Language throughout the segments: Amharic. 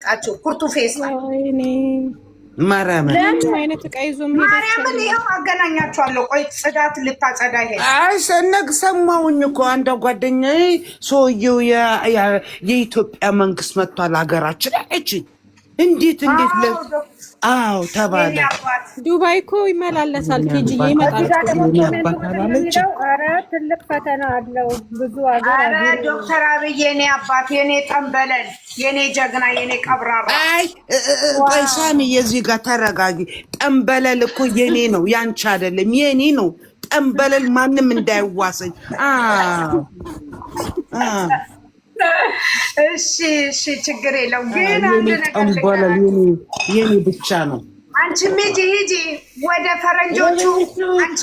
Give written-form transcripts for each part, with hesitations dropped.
አቸው ኩርቱ ፌስታ ወይኔ ማርያም አይነት ቀይዞም ማርያምን ይሄው አገናኛቸዋለሁ። ቆይ ጽዳት ልታጸዳ ይሄ ሰነግ ሰማሁኝ እኮ አንተ ጓደኛዬ ሰውየው የኢትዮጵያ መንግስት መጥቷል ሀገራችን አለች። እንዴት አዎ ተባለ። ዱባይ እኮ ይመላለሳል ቲጂ ይመጣል። ኧረ ትልቅ ፈተና አለው ብዙ ሀገር። ኧረ ዶክተር አብይ የኔ አባት የኔ ጠንበለል የኔ ጀግና የኔ ቀብራራ። አይ ቆይ ሳሚ የዚህ ጋር ተረጋጊ። ጠንበለል እኮ የኔ ነው ያንቺ አይደለም የኔ ነው። ጠንበለል ማንም እንዳይዋሰኝ። እሺ ችግር የለው። ግን አንድ ነገር የኔ ብቻ ነው። አንቺ ሂጂ ወደ ፈረንጆቹ፣ አንቺ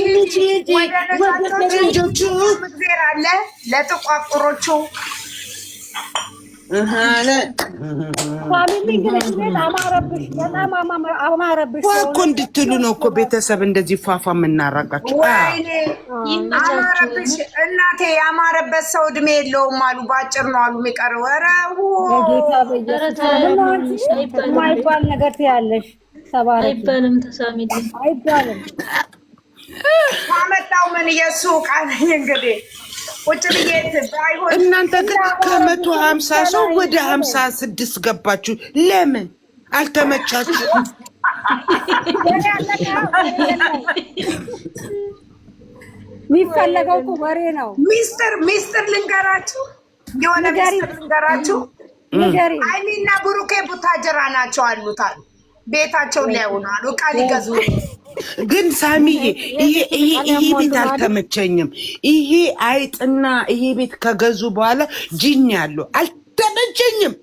ሂጂ ወደ ፈረንጆቹ። ምክር አለ ለጥቋቁሮቹ። እኮ እንድትሉ ነው እኮ ቤተሰብ እንደዚህ ፏፏ የምናረጋቸው። አማረብሽ እናቴ። ያማረበት ሰው እድሜ የለውም አሉ፣ በአጭር ነው አሉ የሚቀረው። ኧረ ማይባል ነገር ትያለሽ። አይባልም ተሳሚልኝ አይባልም። ካመጣው ምን የሱ ቃል እንግዲህ ቁጭ ብዬ ባይሆን እናንተ ግን ከ150 ሰው ወደ 56 ገባችሁ። ለምን አልተመቻችሁ? የሚፈለገው እኮ ወሬ ነው። ሚስጥር ልንገራችሁ፣ የሆነ ሚስጥር ልንገራችሁ። አይሚና ብሩኬ ቡታጀራ ናቸው አሉታል። ቤታቸውን ላይ ሆኗል፣ ዕቃ ሊገዙ። ግን ሳሚዬ ይሄ ቤት አልተመቸኝም። ይሄ አይጥና ይሄ ቤት ከገዙ በኋላ ጅን ያለው አልተመቸኝም።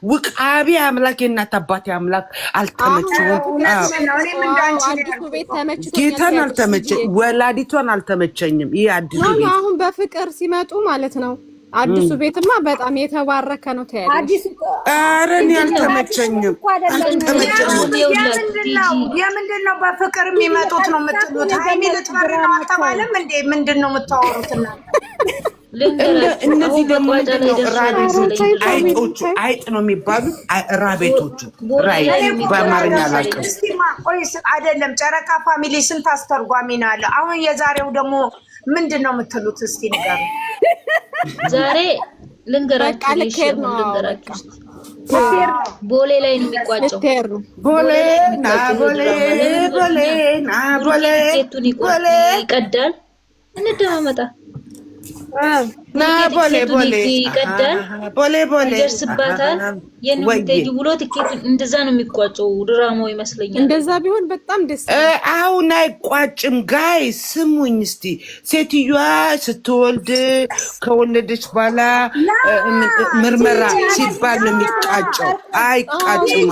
ውቃቢ አምላክ የእናት አባቴ አምላክ አልተመቸኝም። ጌታን አልተመቸኝ፣ ወላዲቷን አልተመቸኝም። ይሄ አዲሱ ቤት አሁን በፍቅር ሲመጡ ማለት ነው። አዲሱ ቤትማ በጣም የተባረከ ነው። ታያለሽ። ኧረ እኔ አልተመቸኝም። የምንድን ነው በፍቅር የሚመጡት ነው የምትሉት? ሃይሚ ልትበር ነው አልተባለም እንዴ? ምንድን ነው የምታወሩት እናንተ? እነዚህ ደግሞ ራቤቶቹ አይጥ ነው የሚባሉት። ራቤቶቹ ራይ በአማርኛ አላውቅም። አይደለም ጨረቃ ፋሚሊ ስንት አስተርጓሚ ነው አለ። አሁን የዛሬው ደግሞ ምንድን ነው የምትሉት? እስቲ ንገሩ። ዛሬ ልንገራችሁ ቦሌ ላይ ነው የሚቋጨው። ቦሌ ይቀዳል። እንደማመጣ ቦሌ ይደርስባታል። የንምቴጅ ብሎ ትኬት እንደዛ ነው የሚቋጨው። ድራማው ይመስለኛል። እንደዛ ቢሆን በጣም ደስ አሁን አይቋጭም። ጋይ ስሙኝ እስቲ። ሴትዮዋ ስትወልድ ከወለደች በኋላ ምርመራ ሲባል ነው የሚቃጨው። አይቃጭም።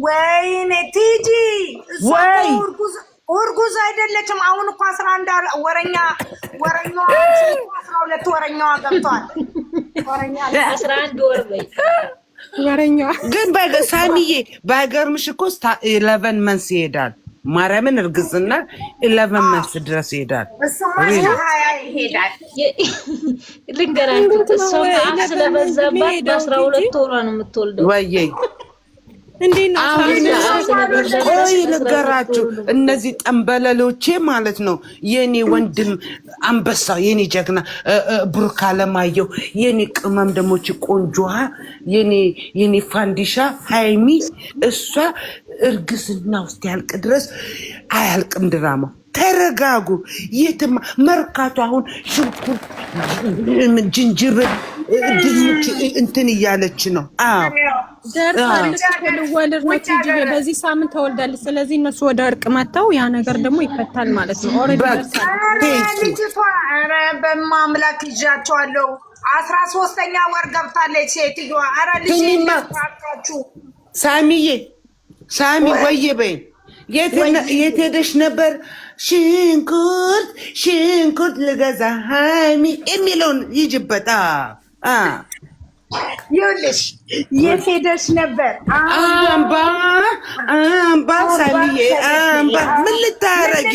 ወይኔ ቲጂ ወይ እርጉዝ አይደለችም። አሁን እኮ 11 ወረኛዋ 12 ወረኛዋ ገብቷል። 11 ወር በይ ወረኛዋ ግን ሳሚዬ ባይገርምሽ እኮ 11 መንስ ይሄዳል። ማርያምን እርግዝና 11 መንስ ድረስ ይሄዳል። እሱማ 20 ይሄዳል። ልንገራችሁ እሷ ስለበዛባት በ12 ወሯ ነው የምትወልደው። ወይዬ ቆይ ልንገራችሁ፣ እነዚህ ጠንበለሎቼ ማለት ነው። የኔ ወንድም አንበሳ፣ የኔ ጀግና ብሩክ አለማየሁ፣ የኔ ቅመም ደሞች ቆንጆዋ፣ የኔ ፋንዲሻ ሃይሚ፣ እሷ እርግዝና ውስጥ ያልቅ ድረስ አያልቅም ድራማ። ተረጋጉ። የትማ መርካቶ አሁን ሽንኩርት፣ ጅንጅብል፣ ድንች እንትን እያለች ነው። ደርሳለች። ልወልድ ነው ቲጂ በዚህ ሳምንት ተወልዳለች። ስለዚህ እነሱ ወደ እርቅ መተው ያ ነገር ደግሞ ይፈታል ማለት ነው። ኦሬዲ ደርሳለች። ኧረ በማምላክ ይዣቸዋለሁ። 13ኛ ወር ገብታለች ሴትዮዋ። ኧረ ልጅ ይልካችሁ። ሳሚ ወይዬ በይ የት ሄደሽ ነበር? ሽንኩርት ልገዛ ሃይሚ የሚለውን ይጅበት። ይኸውልሽ የት ሄደሽ ነበር? አምባ ሳሚዬ አምባ ምን ልታረጊ?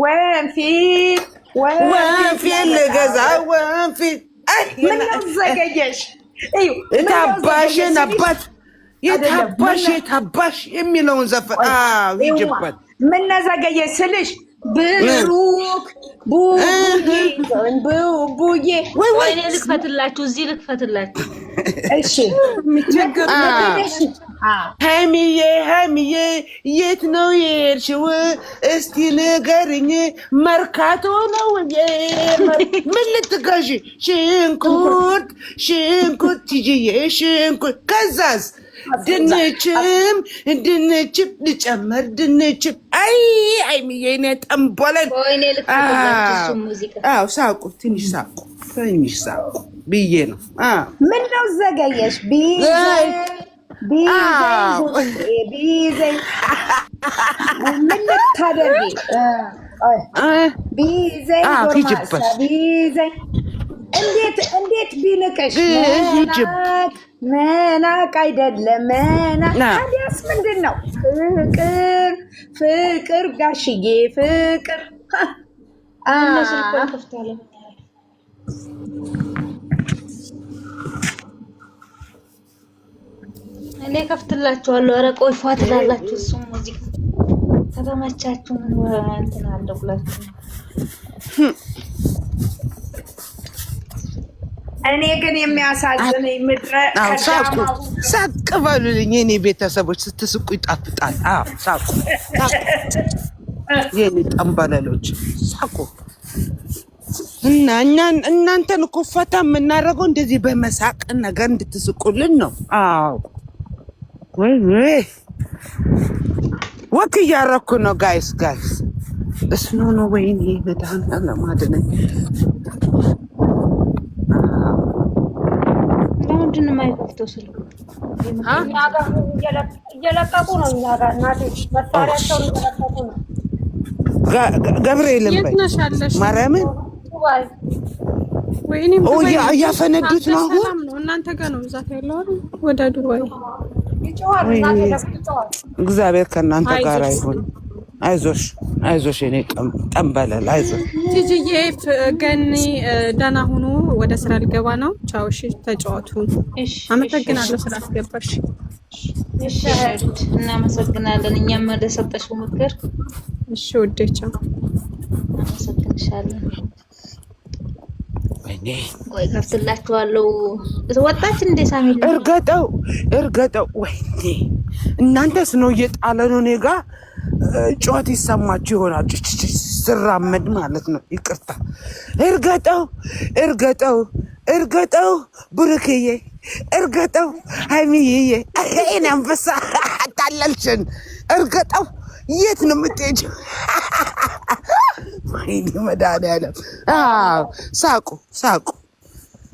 ወንፊት ልገዛ ወንፊት ምነው ዘገየሽ? እዩ የታባሽን አባት የታባሽ የሚለውን ዘፈን ይጅበት ምነው ዘገየሽ ስልሽ ብሩክ ቡቡዬ ወይኔ ልክፈትላችሁ፣ እዚህ ልክፈትላችሁ። እሺ ሀይሚዬ የት ነው የሄድሽው? እስቲ ንገሪኝ። መርካቶ ነው ምን ልትገዢ? ሽንኩርት ትይዤ ሽንኩርት ከዛስ ድንችም ልጨምር ድንችም ሀይሚዬ እኔ ጠንቦለን ወይኔ ልክፈትላችሁ እሱ ሙዚቃ። ሳቁ ትንሽ ሳቁ ብዬ ነው። ምነው ዘገየሽ? ቢዘኝ ምን ልታደርጊ? ቢዘኝ ጎርማሳ ቢዘኝ እንዴት ቢንቅሽ? መናቅ አይደለም መናቅ። ታዲያስ ምንድን ነው? ፍቅር ጋሽዬ ፍቅር እኔ ከፍትላችኋለሁ። ኧረ ቆይ ፏ ትላላችሁ። እሱ ሙዚቃ ከተመቻችሁ ምን እንትን አለው ብላችሁ እኔ ግን የሚያሳዝነኝ ምድረ ሳቅ በሉልኝ የኔ ቤተሰቦች። ስትስቁ ይጣፍጣል። ሳቁ የኔ ጠንበለሎች ሳቁ። እና እናንተን እኮ ፈታ የምናደርገው እንደዚህ በመሳቅ ነገር እንድትስቁልን ነው። ወይ ወክ እያደረኩ ነው ጋይስ እስኖ ነው። ወይኔ መድኃኒዓለም ለማድነኝ ምንድን ነው የማይከፍተው? ስልክ እየለቀቁ ነው። እኛ ጋር እናቴ መሳሪያቸውን እየለቀቁ ነው። ገብርኤልን በይ ማርያምን እያፈነዱት ነው። አሁን እናንተ ጋር ነው ብዛት ያለው ወደ ዱባይ እግዚአብሔር ከእናንተ ጋር ይሁን። አይዞሽ የኔ ጠንበለል አይዞሽ። ቲጂዬ ገኒ ደህና ሁኑ። ወደ ስራ ልገባ ነው። ቻው። እሺ ተጫወቱ። አመሰግናለሁ ስላስገባሽ። እሺ እናመሰግናለን። እኛም ለሰጠሽው ምክር። እሺ ውዴ ቻው። አመሰግንሻለሁ። ቆይ ከፍትላችኋለሁ። ወጣች እንደ ሳሚል እርገጠው ወይኔ እናንተስ ነው እየጣለ ነው። እኔ ጋ ጩኸት ይሰማችሁ ይሆናል ስራመድ ማለት ነው። ይቅርታ። እርገጠው ብሩክዬ እርገጠው ሀይሚዬ እኔ አንበሳ አታለልሽን። እርገጠው የት ነው የምትሄጂው? ወይኔ መድኃኒዓለም ሳቁ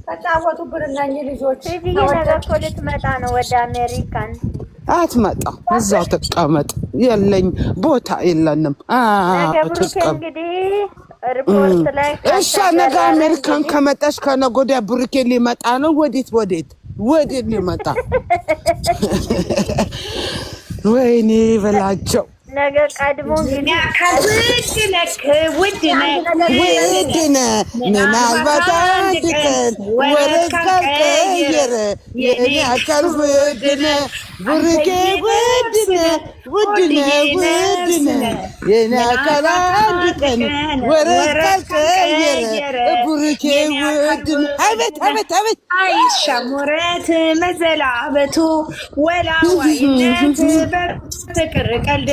ተጫወቱብን እነኝህ ልጆች። ነገ እኮ ልትመጣ ነው ወደ አሜሪካን። አትመጣም፣ እዛው ተቀመጥ። የለኝ ቦታ የለንም። እንግዲህ ሪፖርት ላይ እሷ ነገ አሜሪካን ከመጣች ከነገ ወዲያ ብሩኬ ሊመጣ ነው። ወዴት ሊመጣ? ወይኔ በላቸው። ነገ ቀድሞ ውድነ ምናልባት አንድ ቀን ወረት ካልቀየረ የኔ አካል ውድነ ብሩኬ ውድነ የኔ አካል አንድ ቀን ወረት ካልቀየረ ብሩኬ ውድነ። አቤት አይሻም ወረት መዘላበቱ ወላዋይነት በፍቅር ቀልድ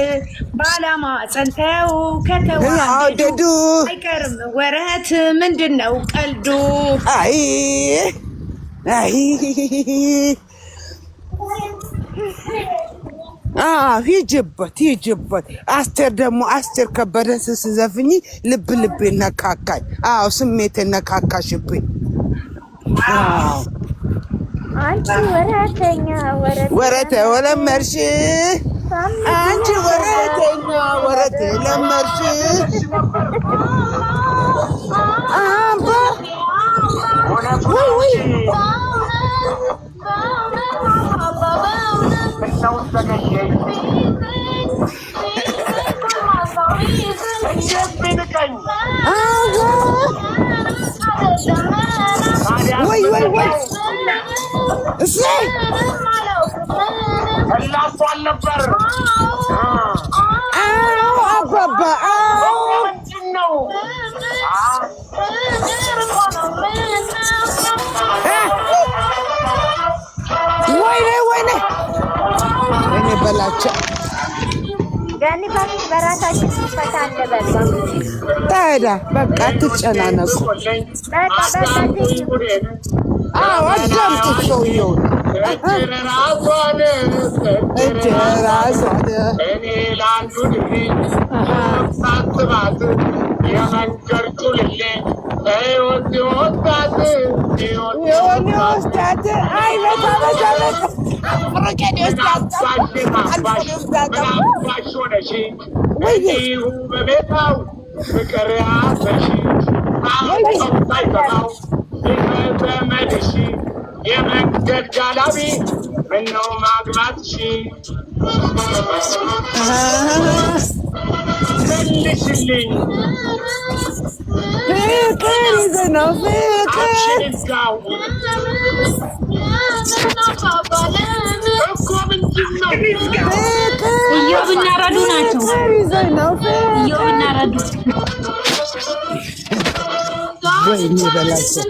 ባላማ ጸንተው ከተዋደዱ አይቀርም ወረት። ምንድን ነው ቀልዱ? ሂጅበት። አስቴር ከበደ ስትዘፍኝ ልብ ነካካኝ። ስሜት ነካካሽብኝ። አንቺ ወረተኛ ለመርሽ አንቺ ወረተኛ ለመርሽ አባ ወይ እሰይ እናቷን ነበር። አዎ አባባ ምንድን ነው ወይኔ ወይኔ እኔ በላቸው ገኒ በራሳችን ፈታ እንበል። ታዲያ በቃ አትጨናነቁ። አዎ አዳምጡት ሰውየውን እጀራሷን እኔ ለአንዱ ልጅ ሳትባት የመንገድ ጩልሌ ሕይወት ወጣት የሆነ ወስዳት አይ በታበታበት ፍሮቄን ወስዳት ምናባሽ ሆነሽ እንዲሁ በቤታው ፍቅር ያዘሽ ሳይገባው ዘመድሽ የመንገድ ጋላቢ ምነው ማግባትሽ መልሽልኝ ፍቅር ይዘነው ፍቅር አሽንጋው እኮ ምንድን ነው እዮብና ረዱ ናቸው። ይዘነው እዮብና ረዱ ወይኔ በላቸው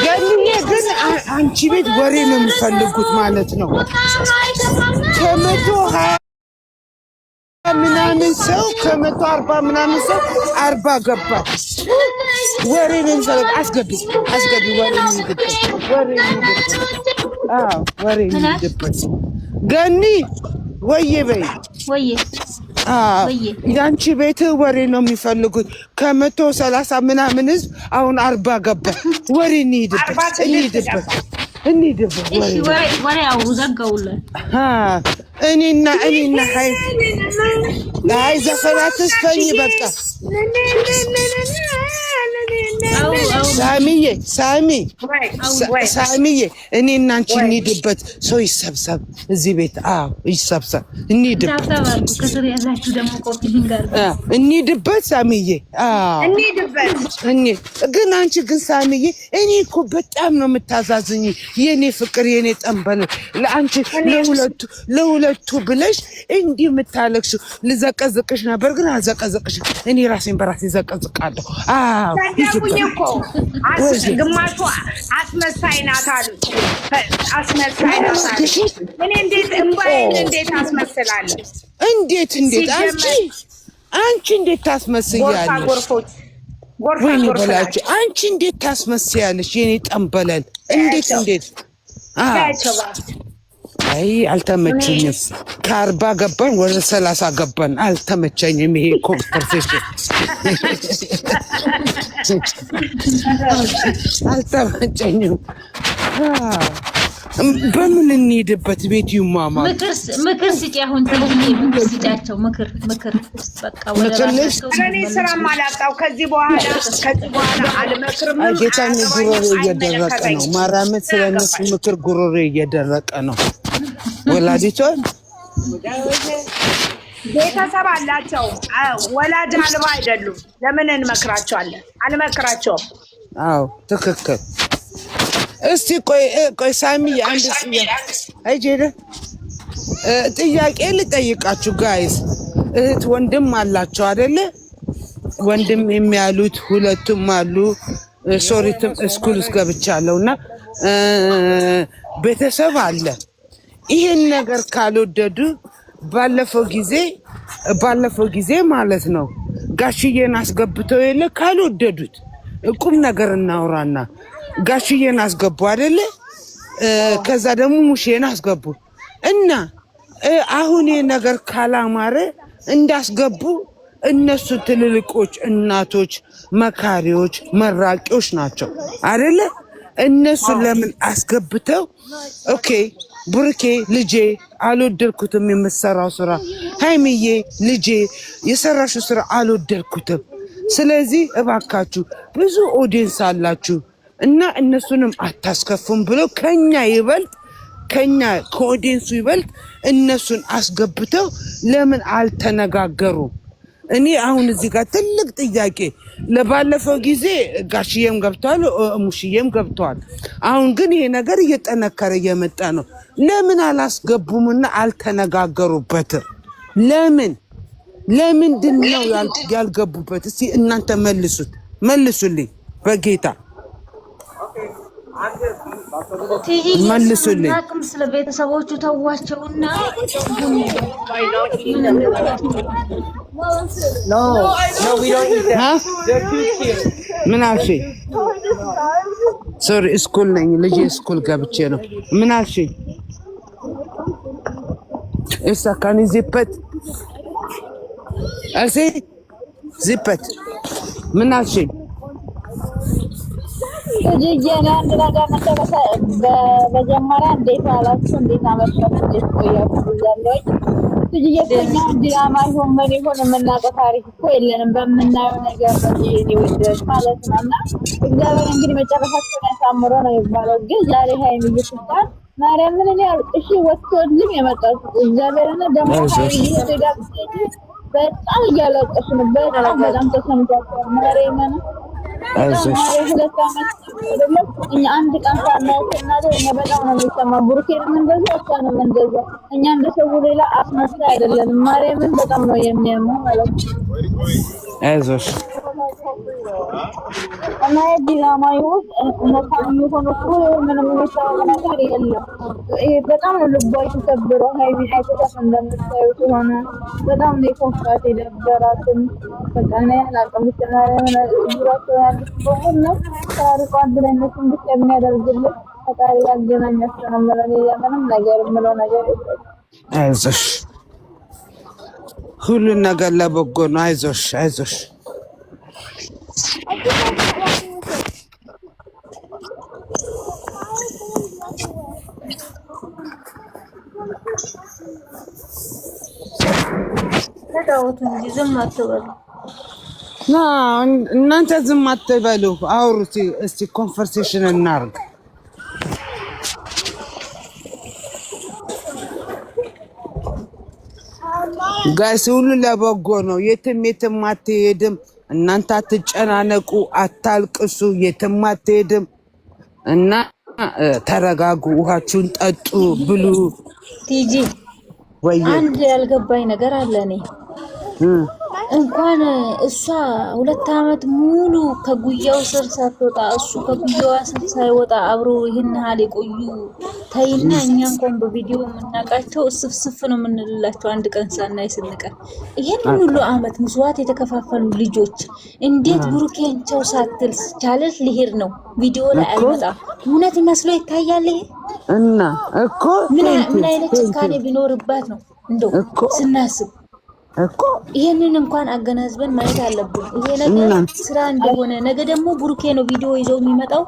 ገንዬ ግን አንቺ ቤት ወሬ ነው የሚፈልጉት ማለት ነው። ከ120 ምናምን ሰው ከ140 ምናምን ሰው 40 ገባ። ወሬ ነው የሚፈልጉት። አስገቢ ወሬ ነው የሚገባው። ወሬ ነው የሚገባው። ገኒ ወዬ በይ ወዬ ያንቺ ቤት ወሬ ነው የሚፈልጉት። ከ130 ምናምን ህዝብ አሁን 40 ገባ። ወሬ እንሂድበት። እሺ ወሬ አውሩ ዘጋውልን። እኔና አይ ዘፈናት ስፈኝ በቃ ሳሚዬ እኔና አንቺ እንሂድበት። ሰው ይሰብሰብ እዚህ ቤት። ይሰብሰብ እንሂድበት። እንሂድበት ሳሚዬ ግን አንቺ ግን ሳሚዬ እኔ እኮ በጣም ነው የምታዛዝኝ የኔ ፍቅር የኔ ጠንበል ለአንቺ ለሁለቱ ብለሽ እንዲህ የምታለቅሽው ልዘቀዝቅሽ ነበር ግን አልዘቀዝቅሽም። እኔ ራሴን በራሴ ዘቀዝቃለሁ። ግማሹ አስመሳይ ናት አሉ። አስመሳይ ናት አሉ። እኔ እንዴት እምባዬን እንዴት አስመስላለሁ? እንዴት አንቺ እንዴት ታስመስያለሽ? ወይኔ በላቸው አንቺ እንዴት ታስመስያለሽ? የኔ ጠንበለል እንዴት አይ አልተመቸኝም። ከ40 ገባን ወደ 30 ገባን። አልተመቸኝም ይሄ ኮንቨርሴሽን አልተመቸኝም። በምን እንሂድበት? ቤት ይማማ ምክር ስጪ። አሁን ትልልዬ ምክር ስጫቸው። ምክር በቃ እኔ ስራም አላጣው ከዚህ በኋላ አልመክርም። ጌታዬ ጉሮሮ እየደረቀ ነው። ማራመድ ስለነሱ ምክር ጉሮሮ እየደረቀ ነው። ወላዲቷን ቤተሰብ አላቸው። ወላጅ አልባ አይደሉም። ለምን እንመክራቸዋለን? አንመክራቸውም። አዎ ትክክል። እስቲ ቆይ ሳሚ አንድ ጥያቄ ልጠይቃችሁ ጋይስ። እህት ወንድም አላቸው አይደለ? ወንድም የሚያሉት ሁለቱም አሉ። ሶሪትም ስኩል ገብቻለሁና ቤተሰብ አለ። ይሄን ነገር ካልወደዱ ባለፈው ጊዜ ማለት ነው ጋሽዬን አስገብተው የለ ካልወደዱት ቁም ነገር እናውራና ጋሽዬን አስገቡ አይደለ? ከዛ ደግሞ ሙሼን አስገቡ እና አሁን ይሄ ነገር ካላማረ እንዳስገቡ እነሱ ትልልቆች እናቶች፣ መካሪዎች፣ መራቂዎች ናቸው አይደለ? እነሱ ለምን አስገብተው ኦኬ ብሩኬ ልጄ አልወደድኩትም የምትሰራው ስራ፣ ሃይሚዬ ልጄ የሰራሽው ስራ አልወደድኩትም ስለዚህ እባካችሁ ብዙ ኦዲየንስ አላችሁ እና እነሱንም አታስከፉም ብሎ ከኛ ከኦዲየንሱ ይበልጥ እነሱን አስገብተው ለምን አልተነጋገሩም? እኔ አሁን እዚህ ጋር ትልቅ ጥያቄ ለባለፈው ጊዜ ጋሽዬም ገብተዋል፣ ሙሽዬም ገብተዋል። አሁን ግን ይሄ ነገር እየጠነከረ እየመጣ ነው። ለምን አላስገቡምና አልተነጋገሩበትም? ለምንድን ነው ያልገቡበት? እስቲ እናንተ መልሱልኝ በጌታ መልሱልኝ። ስለ ቤተሰቦቹ ተዋቸውና ምን አልሽኝ? ሶሪ ስኩል ነኝ፣ ልጄ ስኩል ገብቼ ነው። ምን አልሽኝ? እሳ ካን ዚፐት አልሲ ዚፐት ምን አልሽኝ? በመጀመሪያ እንዴት አላችሁ? እንዴት አመሻችሁ? እንዴት ቆያችሁ? ያለኝ ትጅየኛ ድራማ ይሁን ምን ይሁን የምናውቀው ታሪክ እኮ የለንም። በምናየው ነገር ነው ማለት ነው። እና እግዚአብሔር እንግዲህ መጨረሻቸውን ያሳምሮ ነው የሚባለው። ግን ዛሬ ሀይሚዬ ስትባል ማርያምን እኔ እሺ ወጥቶልኝ የመጣው እግዚአብሔርና ደግሞ ሀይሚዬ በጣም እያለቀሱ ነው። በጣም ተሰምቷቸዋል። ማርያምን እኛ አንድ ቀን ሳናያት እኛ በጣም ነው የሚሰማው። ብሩኬንም እንደዛ እሷንም እንደዛ። እኛ እንደ ሰው ሌላ አስመሳይ አይደለንም። ማርያምን በጣም ነው የሚያመው ማለት ነው። አይዞሽ እና ዲራማ ይሁን እውነታም ይሁን እኮ ምንም የሚሰራው ነገር የለም። ይሄ በጣም ነው ልቧ የተሰበረው። ሀይሚ አይተሻት እንደምታዩት ሆነ በጣም ነው የኮንፍራት የደበራትም። በቃ እኔ አላውቅም። ዙራቸው ያሉት በሙሉ ታሪኳ አንድ ላይ እነሱን ብቻ የሚያደርግልን ፈጣሪ ያገናኛቸው ነው የምለው። እኔ ምንም ነገር የምለው ነገር የለም። አይዞሽ ሁሉን ነገር ለበጎ ነው። አይዞሽ እናንተ ዝም አትበሉ። አውሩ እስቲ ኮንቨርሴሽን እናርግ። ጋይስ ሁሉ ለበጎ ነው። የትም አትሄድም። እናንተ አትጨናነቁ፣ አታልቅሱ። የትም አትሄድም እና ተረጋጉ፣ ውሃችሁን ጠጡ፣ ብሉ። ቲጂ አንድ ያልገባኝ ነገር አለ። እኔ እንኳን እሷ 2 አመት ሙሉ ከጉያው ስር ሳትወጣ እሱ ከጉያዋ ስር ሳይወጣ አብሮ ይህን ያህል የቆዩ ተይና፣ እኛ እንኳን በቪዲዮ የምናውቃቸው እስፍስፍ ነው የምንልላቸው አንድ ቀን ሳናይ ስንቀር። ይሄን ሁሉ አመት መስዋዕት የተከፋፈሉ ልጆች እንዴት ብሩኬንቸው ሳትል ቻለች ሊሄድ ነው ቪዲዮ ላይ አልመጣም? እውነት መስሎ ይታያል። ይሄ እና እኮ ምን አይነት ጭካኔ ቢኖርባት ነው እንደው ስናስብ እኮ ይሄንን እንኳን አገናዝበን ማየት አለብን። ይሄ ነገር ስራ እንደሆነ ነገ ደግሞ ብሩኬ ነው ቪዲዮ ይዘው የሚመጣው።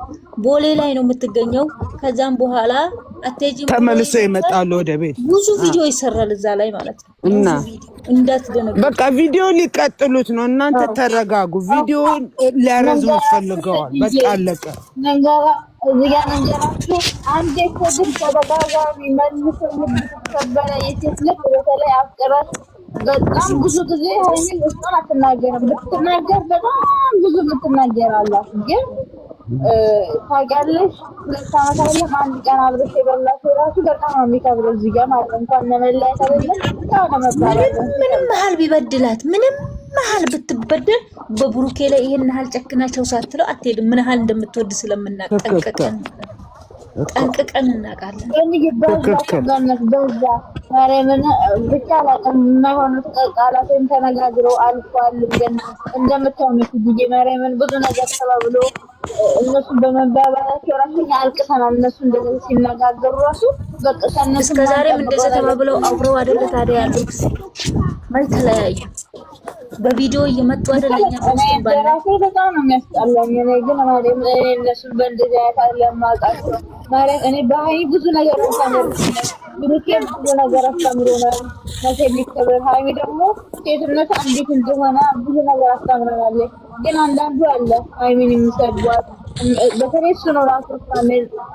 ቦሌ ላይ ነው የምትገኘው። ከዛም በኋላ አትሄጂም ተመልሶ ይመጣሉ ወደ ቤት። ብዙ ቪዲዮ ይሰራል እዛ ላይ ማለት ነው። እና እንዳትደነግጡ በቃ ቪዲዮ ሊቀጥሉት ነው። እናንተ ተረጋጉ። ቪዲዮ ሊያረዝሙት ፈልገዋል። በቃ አለቀ። እዚህ ጋር ነገራችሁ አንዴ ኮድን ተደጋጋሚ መልሶ ተበለ የሴት ልጅ በተለይ አፍቅራት በጣም ብዙ ጊዜ ሀይሚን እሷን አትናገርም። ብትናገር በጣም ብዙ ብትናገር አላት። ግን ታውቂያለሽ 2 አመት አይደለም አንድ ቀን አብረሽ የበላሽው እራሱ በጣም ነው የሚከብደው። እዚህ ጋር ማለት እንኳን ለመለያየት አይደለም ታው ለመባላት ምንም መሀል ቢበድላት ምንም መሀል ብትበደል በብሩኬ ላይ ይሄን ያህል ጨክናቸው ሳትለው አትሄድም። ምን ያህል እንደምትወድ ስለምናቀቀቀን ጠንቅቀን እናውቃለን። በዛ ማርያምን ብቻ የማይሆኑት ቃላትን ተነጋግረው አልፏል። ግን እንደምታውቁት ጊዜ ማርያምን ብዙ ነገር ተባብሎ እነሱ በመባባላቸው ራሱ አልቅሰናል። እነሱ እንደዚህ ሲነጋገሩ ራሱ በቃ ሰነሱ እስከዛሬም እንደዛ ተባብለው አብረው አይደለ ታዲያ ያሉት ማይ ተለያዩ። በቪዲዮ እየመጡ አይደለኛ በራሴ በጣም ነው የሚያስጠላኝ። እኔ ግን ማርያም እነሱን በእንደዚህ አይነት ለማውቃቸው ማርያም እኔ በሀይ ብዙ ነገር አስተምሮኛል። ብሩኬ ብዙ ነገር አስተምሮናል። መቼም ሊከበር ሀይሚ ደግሞ ሴትነት እንዴት እንደሆነ ብዙ ነገር አስተምሮናል። ግን አንዳንዱ አለ ሃይሚን የሚሰድቧት በተለይ እሱ ነው ራሱ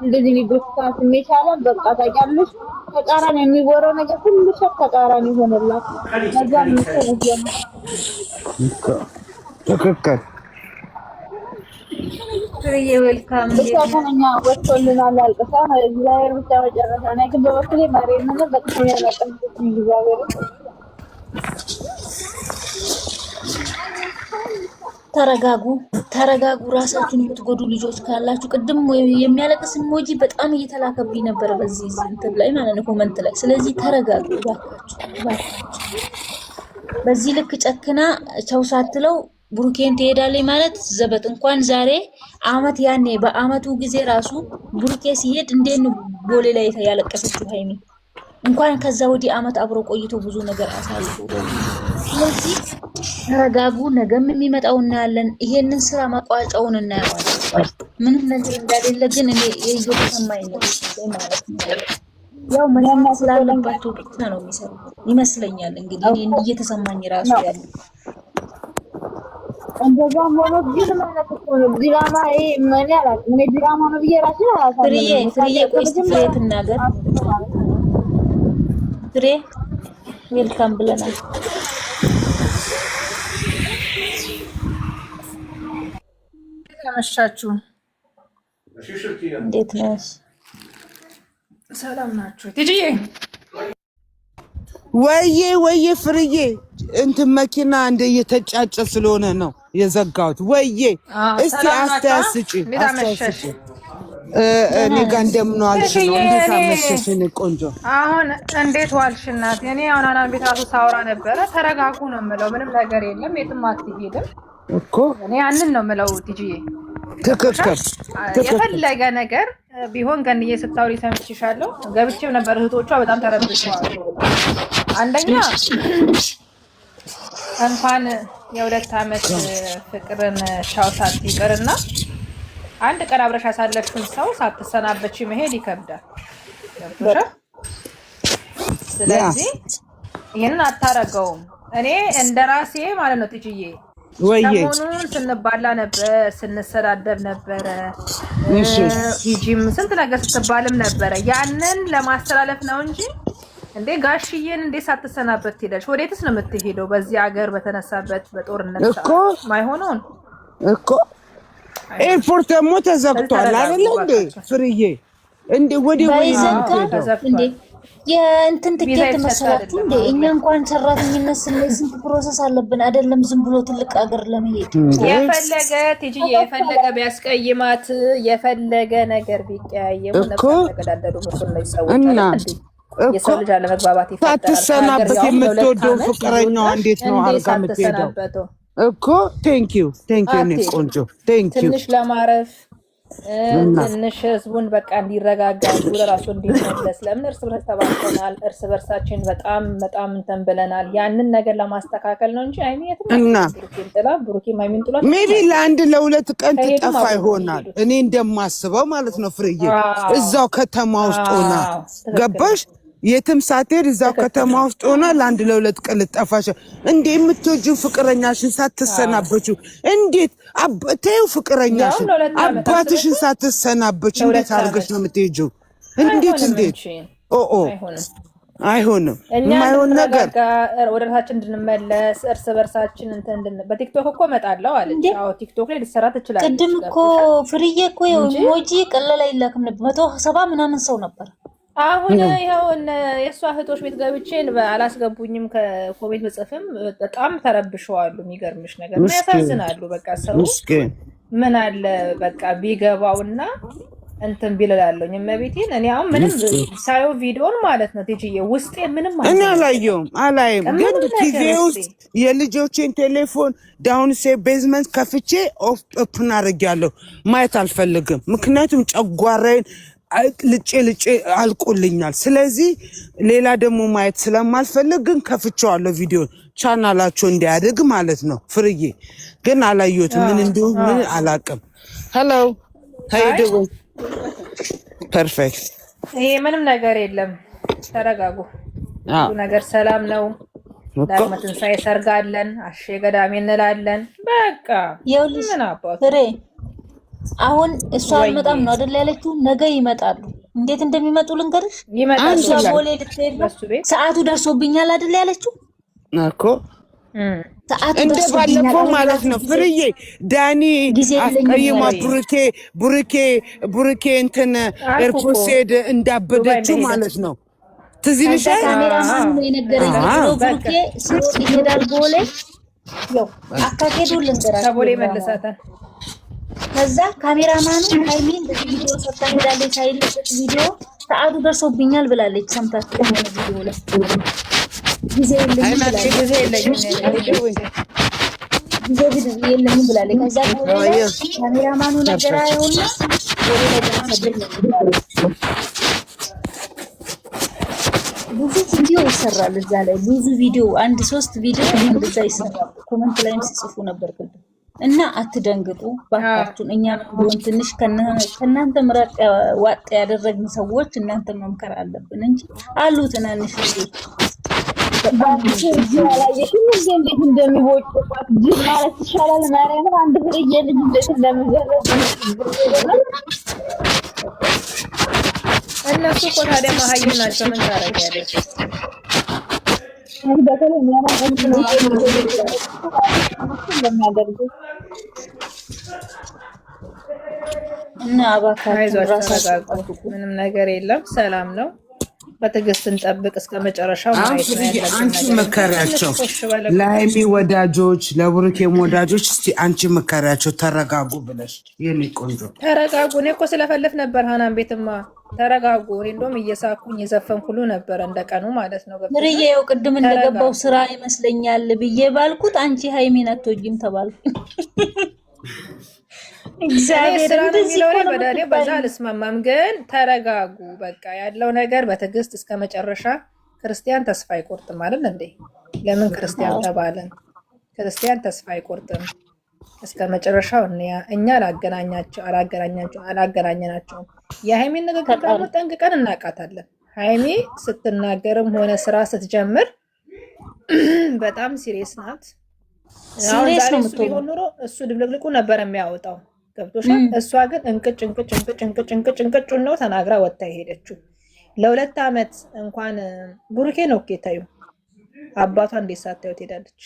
እንደዚህ ሊጎትታት የሚቻለን በቃ ታውቂያለሽ። ተቃራኒ የሚወራው ነገር ሁሉ ሰው ተቃራኒ ይሆንላት። ለዛ ምን ተነገረ ትክክል ፍርዬ ዌልካም ብቻ ከኛ ወጥቶልናል አልቀሳ እግዚአብሔር ብቻ መጨረሻ ነው። ግን በበኩሌ ማርያም ነው በጣም ያላቀም እግዚአብሔር ተረጋጉ። ራሳችሁን የምትጎዱ ልጆች ካላችሁ ቅድም የሚያለቅስ ኢሞጂ በጣም እየተላከብኝ ነበር በዚህ እንትን ላይ ማለት ነው ኮሜንት ላይ። ስለዚህ ተረጋጉ እባካችሁ። በዚህ ልክ ጨክና ቻው ሳትለው ብሩኬን ትሄዳለች ማለት ዘበት። እንኳን ዛሬ አመት ያኔ በአመቱ ጊዜ ራሱ ብሩኬ ሲሄድ እንዴት ነው ቦሌ ላይ ያለቀሰችው ሃይሚ። እንኳን ከዛ ወዲህ አመት አብሮ ቆይቶ ብዙ ነገር አሳልፎ። ስለዚህ ተረጋጉ። ነገም የሚመጣው እናያለን። ይሄንን ስራ መቋጫውን እናያለን። ምንም ነገር እንዳሌለ ግን እኔ እየተሰማኝ ነው ማለት ነው። ያው ምንም ስላለባቸው ብቻ ነው የሚሰሩት ይመስለኛል። እንግዲህ እኔ እየተሰማኝ ራሱ ያለ እንደዛ ሆኖ ግን ማለት ነው ድራማ ምን ያላል ምን ድራማ ነው ብዬ ራሴ አላሳየም። ፍሬ ቆይስ ፍሬ ትናገር። ፍሬ ዌልካም ብለናል። ተመሻችሁ እንዴት ነሽ? ሰላም ናችሁ? ትጂዬ ወዬ ፍርዬ እንትን መኪና እንደ እየተጫጨ ስለሆነ ነው የዘጋሁት። ወዬ እስቲ አስተያየት ስጪ። እኔ ጋር እንደምን ዋልሽ ነው? እንዴት አመሸሽ? እኔ ቆንጆ አሁን እንዴት ዋልሽ እናቴ? እኔ አሁን አናን ቤት ራሱ ሳወራ ነበረ። ተረጋጉ ነው የምለው። ምንም ነገር የለም። የትም አትሄድም እኮ እኔ ያንን ነው የምለው። ትጂዬ ትክክል። የፈለገ ነገር ቢሆን ገንዬ ስታውሪ ሰምቼሻለሁ። ገብቼም ነበር። እህቶቿ በጣም ተረብሸዋል። አንደኛ እንኳን የ2 አመት ፍቅርን ቻው ሳትይቅርና አንድ ቀን አብረሽ ያሳለፍሽውን ሰው ሳትሰናበች መሄድ ይከብዳል። ስለዚህ ይሄንን አታረገውም። እኔ እንደራሴ ማለት ነው ትጂዬ ሰሞኑን ስንባላ ነበር፣ ስንሰዳደብ ነበረ፣ ሂጂም ስንት ነገር ስትባልም ነበረ። ያንን ለማስተላለፍ ነው እንጂ እንዴ ጋሽዬን እንዴ ሳትሰናበት ትሄዳለሽ? ወዴትስ ነው የምትሄደው? በዚህ ሀገር በተነሳበት በጦርነት ሰዓት ማይሆነውን እኮ ኤርፖርት ደግሞ ተዘግቷል አይደል እንዴ ፍርዬ? እንዴ ወዲው እንዴ የእንትን ትኬት መሰላችሁ እንዴ? እኛ እንኳን ሰራተኝነት ስንት ፕሮሰስ አለብን አይደለም? ዝም ብሎ ትልቅ ሀገር ለመሄድ የፈለገ ትጂዬ የፈለገ ቢያስቀይማት የፈለገ ነገር ቢቀያየሙ ተገዳደሉ መስሎኝ ሰዎች አይደል? የሰው ልጅ አለመግባባት ይፈጠራል። ሳትሰናበት የምትወደው ፍቅረኛዋ እንዴት ነው አርጋ የምትሄደው እኮ? ቴንክ ዩ እኔ ቆንጆ ቴንክ ዩ። ትንሽ ለማረፍ ትንሽ ህዝቡን በቃ እንዲረጋጋ ለራሱ እንዲመለስ ለምን እርስ በርስ ተባልተናል። እርስ በርሳችን በጣም እንትን ብለናል። ያንን ነገር ለማስተካከል ነው እንጂ አይሚየት ብሩኬም ሃይሚን ጥሏት ሜቢ ለአንድ ለሁለት ቀን ትጠፋ ይሆናል። እኔ እንደማስበው ማለት ነው ፍርዬ እዛው ከተማ ውስጥ ሆና ገባሽ? የትም ሳትሄድ እዛው ከተማ ውስጥ ሆና ለአንድ ለሁለት ቀን ልጠፋሽ እንዴ? የምትወጂው ፍቅረኛሽን ሳትሰናበችው እንዴት ተይው ፍቅረኛሽን አባትሽን ሳትሰናበች እንዴት አድርገሽ ነው የምትሄጂው? እንዴት አይሆንም። የማይሆን ነገር ወደ ራሳችን እንድንመለስ እርስ በርሳችን በቲክቶክ እኮ እመጣለሁ አለች። አዎ ቲክቶክ ላይ ልትሰራ ትችላለች። ቅድም እኮ ፍርዬ እኮ ኢሞጂ ቀለል አይላክም ነበር 170 ምናምን ሰው ነበር። አሁን ይኸው የእሷ እህቶች ቤት ገብቼ አላስገቡኝም። ከኮሜንት በጽፍም በጣም ተረብሸዋሉ። የሚገርምሽ ነገር ያሳዝናሉ። በቃ ሰው ምን አለ በቃ ቢገባውና እንትን ቢልላለኝ እመቤቴን። እኔ አሁን ምንም ሳየው ቪዲዮን ማለት ነው ትጂዬ ውስጤ ምንም እኔ አላየም። ግን ቲቪ ውስጥ የልጆቼን ቴሌፎን ዳውን ቤዝመንት ከፍቼ ኦፕን አድርጌያለሁ። ማየት አልፈልግም፣ ምክንያቱም ጨጓራዬን ልጬ አልቆልኛል። ስለዚህ ሌላ ደግሞ ማየት ስለማልፈልግ ግን ከፍቼዋለሁ ቪዲዮን ቻናላቸው እንዲያድግ ማለት ነው። ፍርዬ ግን አላየሁትም። ምን እንደው ምን አላውቅም። ሄሎ ሄዶ ፐርፌክት። ይሄ ምንም ነገር የለም። ተረጋጉ። ነገር ሰላም ነው። ዳግመ ትንሣኤ ሰርጋለን፣ አሼ ገዳሜ እንላለን። በቃ ይኸውልሽ ፍሬ አሁን እሷ አልመጣም ነው አይደል ያለችው? ነገ ይመጣሉ። እንዴት እንደሚመጡ ልንገርሽ። ይመጣሉ። ቦሌ ልትሄድ ነው። ሰዓቱ ደርሶብኛል አይደል ያለችው እኮ እንደ ባለፈው ማለት ነው። ፍርዬ ዳኒ አስቀይሟት ቡሩኬ እንትን ኤርፖርት ሄደ እንዳበደችው ማለት ነው። ትዝ ይልሻል? ካሜራማኑ ነው የነገረኝ። ቡሩኬ ሲሮጥ ይሄዳል ቦሌ። ያው አካሄዱ ልንገራችሁ ከቦሌ መልሳታል። ከዛ ካሜራማኑ ሃይሚን ቪዲዮ ሰርታ ሄዳለች። ሳይልቅ ቪዲዮ ሰዓቱ ደርሶብኛል ብላለች። ሰምታችሁ ነው ቪዲዮ ላይ ጊዜ የለኝም ብላለች። ከዛ ካሜራማኑ ነገር አየውና ወደ ነገር ብዙ ቪዲዮ ይሰራል እዛ ላይ ብዙ ቪዲዮ 1-3 ቪዲዮ እንደዛ ይሰራል። ኮሜንት ላይም ሲጽፉ ነበር እና አትደንግጡ ባካችሁን። እኛ ምን ትንሽ ከእናንተ ምራቅ ዋጥ ያደረግን ሰዎች እናንተ መምከር አለብን እንጂ አሉ ትናንሽ ልጆች እንዴት እንደሚቦጭቋት ጅል ማለት ይሻላል። ማርያምን አንድ ፍሬ ልጅ እንዴት እንደሚዘረግ እነሱ እኮ ታዲያ መሀይም ናቸው። ምን ታደርጊያለሽ? እና አባካችሁ ራሳችሁ ምንም ነገር የለም፣ ሰላም ነው። በትዕግስት እንጠብቅ እስከ መጨረሻው ማለት ነው። አንቺ መከሪያቸው ለሃይሚ ወዳጆች፣ ለቡሩኬም ወዳጆች እስቲ አንቺ መከሪያቸው ተረጋጉ ብለሽ የኔ ቆንጆ ተረጋጉ። እኔ እኮ ስለፈለፍ ነበር ሃናን ቤትማ ተረጋጉ። እኔ እንደውም እየሳኩኝ የዘፈንኩ ሁሉ ነበር እንደቀኑ ማለት ነው። ምርዬው ቅድም እንደገባው ስራ ይመስለኛል ብዬ ባልኩት አንቺ ሃይሚን አትወጂም ተባልኩኝ። እግዚአብሔር እንደዚህ በዳኔ በዛ አልስማማም። ግን ተረጋጉ። በቃ ያለው ነገር በትዕግስት እስከ መጨረሻ። ክርስቲያን ተስፋ አይቆርጥም አይደል እንዴ? ለምን ክርስቲያን ተባለን? ክርስቲያን ተስፋ አይቆርጥም እስከ መጨረሻው። እኛ አላገናኘናቸውም። የሃይሚን ንግግር ደግሞ ጠንቅቀን እናውቃታለን። ሃይሚ ስትናገርም ሆነ ስራ ስትጀምር በጣም ሲሪየስ ናት። አሁን ዛሬ እሱ ቢሆን ኖሮ እሱ ድብልቅልቁ ነበር የሚያወጣው። ገብቶሻል? እሷ ግን እንቅጭ ነው ተናግራ ወጣ የሄደችው። ለ2 ዓመት እንኳን ቡሩኬ ነው እኮ ታዩ። አባቷ እንዴት ሳታዩ ትሄዳለች?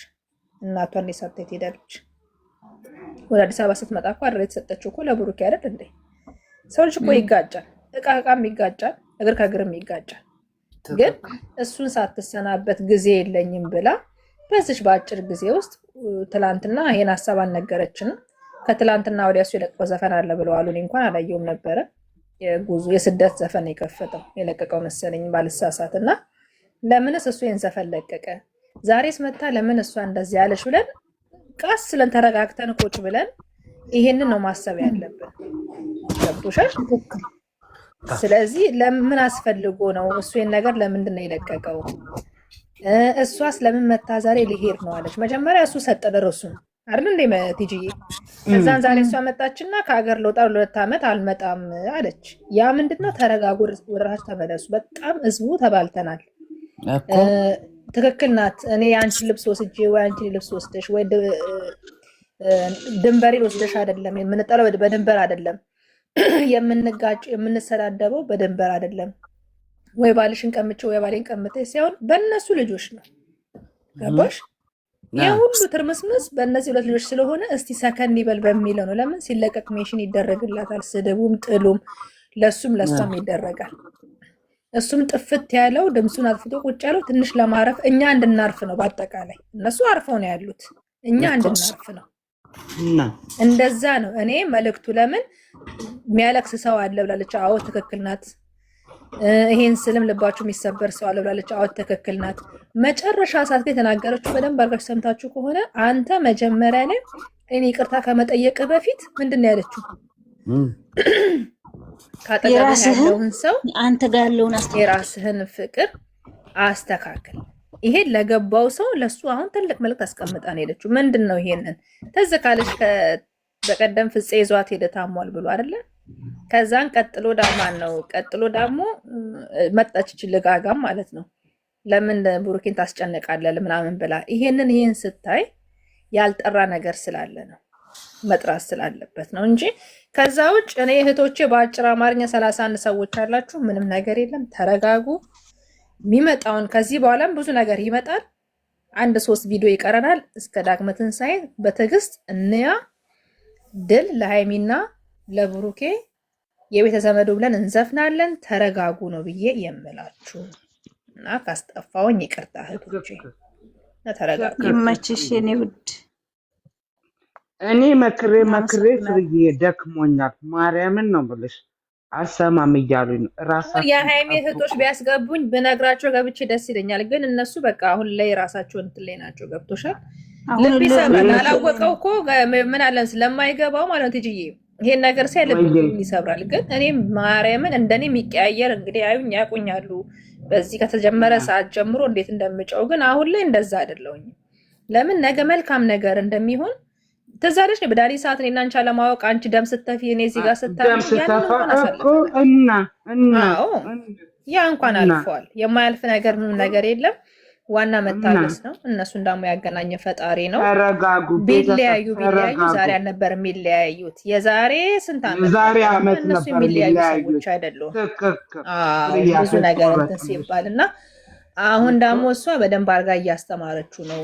እናቷ እንዴት ሳታዩ ትሄዳለች? ወደ አዲስ አበባ ስትመጣ እኮ አድሬ የተሰጠችው እኮ ለቡሩኬ አይደል እንዴ? ሰው ልጅ እኮ ይጋጫል፣ እቃም ይጋጫል፣ እግር ከእግርም ይጋጫል። ግን እሱን ሳትሰናበት ጊዜ የለኝም ብላ በዚች በአጭር ጊዜ ውስጥ ትላንትና ይሄን ሀሳብ አልነገረችንም። ከትላንትና ወዲያ እሱ የለቀቀው ዘፈን አለ ብለዋል። እኔ እንኳን አላየውም ነበረ። የስደት ዘፈን የከፈተው የለቀቀው መሰለኝ ባልሳሳት። እና ለምንስ እሱ ይሄን ዘፈን ለቀቀ? ዛሬስ መታ ለምን እሷ እንደዚህ ያለሽ ብለን ቃስ ብለን ተረጋግተን ቁጭ ብለን ይሄንን ነው ማሰብ ያለብን። ገብቶሻል? ስለዚህ ለምን አስፈልጎ ነው እሱ ይሄን ነገር ለምንድን ነው የለቀቀው? እሷስ ለምን መታ ዛሬ ሊሄድ ነው አለች? መጀመሪያ እሱ ሰጠ ደረሱን አይደል እንዴ ቲጂዬ? ከዛን ዛሬ እሷ መጣችና ከሀገር ለውጣ 2 ዓመት አልመጣም አለች። ያ ምንድነው? ተረጋጉ፣ ወደ ራሳችሁ ተመለሱ። በጣም ህዝቡ ተባልተናል። ትክክል ናት። እኔ የአንቺን ልብስ ወስጄ ወይ አንቺን ልብስ ወስደሽ ወይ ድንበሬን ወስደሽ አይደለም የምንጠለው፣ በድንበር አይደለም የምንጋጭ የምንሰዳደበው፣ በድንበር አይደለም ወይ ባልሽን ቀምቼ ወይ ባሌን ቀምጤ ሳይሆን በእነሱ ልጆች ነው። ገባሽ? የሁሉ ትርምስምስ በእነዚህ 2 ልጆች ስለሆነ እስቲ ሰከን ይበል በሚለው ነው። ለምን ሲለቀቅ ሜሽን ይደረግላታል፣ ስድቡም ጥሉም ለሱም ለሷም ይደረጋል። እሱም ጥፍት ያለው ድምፁን አጥፍቶ ቁጭ ያለው ትንሽ ለማረፍ እኛ እንድናርፍ ነው። በአጠቃላይ እነሱ አርፈው ነው ያሉት፣ እኛ እንድናርፍ ነው። እንደዛ ነው። እኔ መልእክቱ ለምን የሚያለቅስ ሰው አለ ብላለች። አዎ ትክክል ናት። ይሄን ስልም ልባችሁ የሚሰበር ሰው አለ ብላለች። አዎ ትክክል ናት። መጨረሻ ሰዓት ላይ የተናገረችው በደንብ አድርጋችሁ ሰምታችሁ ከሆነ አንተ መጀመሪያ ላይ እኔ ይቅርታ ከመጠየቅ በፊት ምንድን ነው ያለችው? ካጠገብህ ያለውን ሰው አንተ ጋር ያለውን የራስህን ፍቅር አስተካክል። ይሄን ለገባው ሰው ለሱ አሁን ትልቅ መልዕክት አስቀምጣ ነው የሄደችው። ምንድን ነው ይሄንን ተዝ ካለች በቀደም ፍፄ ይዟት ሄደ ታሟል ብሎ አይደለ? ከዛን ቀጥሎ ዳማን ነው ቀጥሎ ደግሞ መጣች ልጋጋም ማለት ነው። ለምን ብሩኬን ታስጨንቃለህ ምናምን ብላ ይሄን ስታይ ያልጠራ ነገር ስላለ ነው መጥራት ስላለበት ነው እንጂ ከዛ ውጭ እኔ እህቶቼ በአጭር አማርኛ 31 ሰዎች አላችሁ ምንም ነገር የለም ተረጋጉ የሚመጣውን ከዚህ በኋላም ብዙ ነገር ይመጣል 1-3 ቪዲዮ ይቀረናል እስከ ዳግመ ትንሣኤ በትዕግስት እንያ ድል ለሃይሚና ለብሩኬ የቤተ ዘመዱ ብለን እንዘፍናለን ተረጋጉ ነው ብዬ የምላችሁ እና ካስጠፋውኝ ይቅርታ እህቶቼ ተረጋጉ ይመችሽ የኔ ውድ እኔ መክሬ ፍርዬ ደክሞኛል ማርያምን ነው ብለሽ አሰማም እያሉኝ ነው ራሳቸው የሃይሚ እህቶች ቢያስገቡኝ በነግራቸው ገብቼ ደስ ይለኛል ግን እነሱ በቃ አሁን ላይ ራሳቸው እንትን ላይ ናቸው ገብቶሻል ልብ ይሰብራል አላወቀው እኮ ምን አለን ስለማይገባው ማለት ነው ትጂዬ ይሄን ነገር ሲያል ልብ ይሰብራል ግን እኔ ማርያምን እንደኔ የሚቀያየር እንግዲህ አዩኝ ያቁኛሉ በዚህ ከተጀመረ ሰዓት ጀምሮ እንዴት እንደምጨው ግን አሁን ላይ እንደዛ አይደለውኝ ለምን ነገ መልካም ነገር እንደሚሆን ተዛለሽ በዳሪ ሰዓት እኔና አንቺ አለማወቅ አንቺ ደም ስተፊ እኔ እዚህ ጋር ያ እንኳን አልፏል የማያልፍ ነገር ምንም ነገር የለም ዋና መታገስ ነው እነሱን ደግሞ ያገናኘ ፈጣሪ ነው ቢለያዩ ዛሬ አልነበር የሚለያዩት የዛሬ ስንት ዓመት እነሱ የሚለያዩ ሰዎች አይደሉም ብዙ ነገር እንትን ሲባልና አሁን ደግሞ እሷ በደንብ አድርጋ እያስተማረችው ነው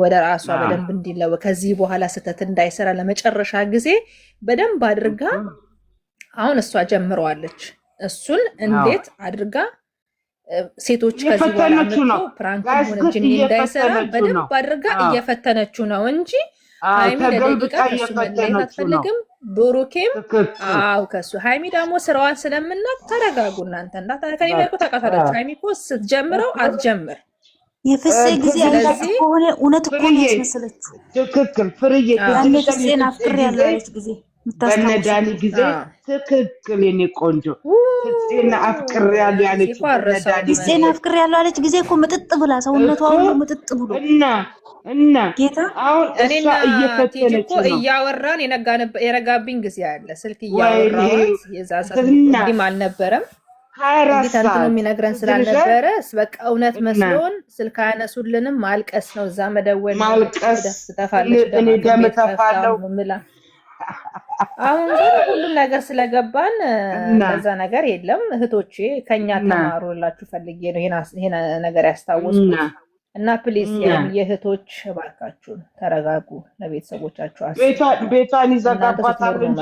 ወደ ራሷ በደንብ እንዲለው ከዚህ በኋላ ስህተት እንዳይሰራ ለመጨረሻ ጊዜ በደንብ አድርጋ አሁን እሷ ጀምረዋለች እሱን እንዴት አድርጋ ሴቶች ከዚህ በኋላ መጥቶ ፕራንክ ሆነ ጅኒ እንዳይሰራ በደንብ አድርጋ እየፈተነችው ነው እንጂ ሃይሚ ለደቂቃ ከሱ መለየት አትፈልግም ብሩኬም ከሱ ሃይሚ ደግሞ ስራዋን ስለምናት ተረጋጉ እናንተ እንዳታከኒ ነው ተቃታለች ሃይሚ እኮ ስትጀምረው አትጀምር የፍሴ ጊዜ ያለዚህ ሆነ እውነት እኮ ያስመስለች ትክክል ፍርዬ ፍሴን አፍቅር ያለች ጊዜ በነዳኒ ጊዜ ትክክል የኔ ቆንጆ ፍሴን አፍቅር ያለች ፍሴን አፍቅር ያለች ጊዜ እኮ ምጥጥ ብላ ሰውነቷ ሁሉ ምጥጥ ብሎ እና ጌታ አሁን እኔና እየፈተነች ነው እያወራን የረጋብኝ ጊዜ አለ ስልክ እያወራን የዛ ሰዓት እንዲም አልነበረም እንዴት አንተ ነው የሚነግረን ስላልነበረ በቃ እውነት መስሎን ስልክ አያነሱልንም ማልቀስ ነው እዛ መደወል ማልቀስ ተፋለች እኔ ደም ተፋለው አሁን ሁሉም ነገር ስለገባን እንደዛ ነገር የለም እህቶቼ ከኛ ተማሩላችሁ ፈልጌ ነው ይሄን ነገር ያስታውሱት እና ፕሊዝ የእህቶች እባካችሁን ተረጋጉ ለቤተሰቦቻችሁ ቤቷን ይዘጋባታል እንጂ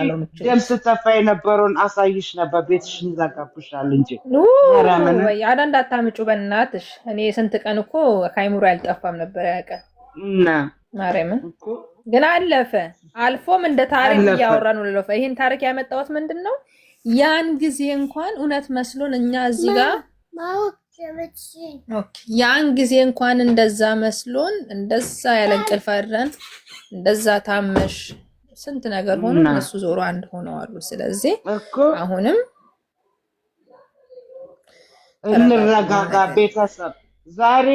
ደም ስተፋ የነበረውን አሳይሽ ነበር ቤትሽን ይዘጋብሻል እንጂ ወይ አንዳንድ አታምጩ በእናትሽ እኔ ስንት ቀን እኮ ካይሙራ ያልጠፋም ነበር ያቀ እና ማርያምን ግን አልፎም እንደ ታሪክ እያወራን ነው ለፈ ይሄን ታሪክ ያመጣሁት ምንድነው ያን ጊዜ እንኳን እውነት መስሎን እኛ እዚህ ጋር ያን ጊዜ እንኳን እንደዛ መስሎን እንደዛ ያለ እንቅልፍ አድረን እንደዛ ታመሽ ስንት ነገር ሆኖ እነሱ ዞሮ አንድ ሆነዋል ስለዚህ አሁንም እንረጋጋ ቤተሰብ ዛሬ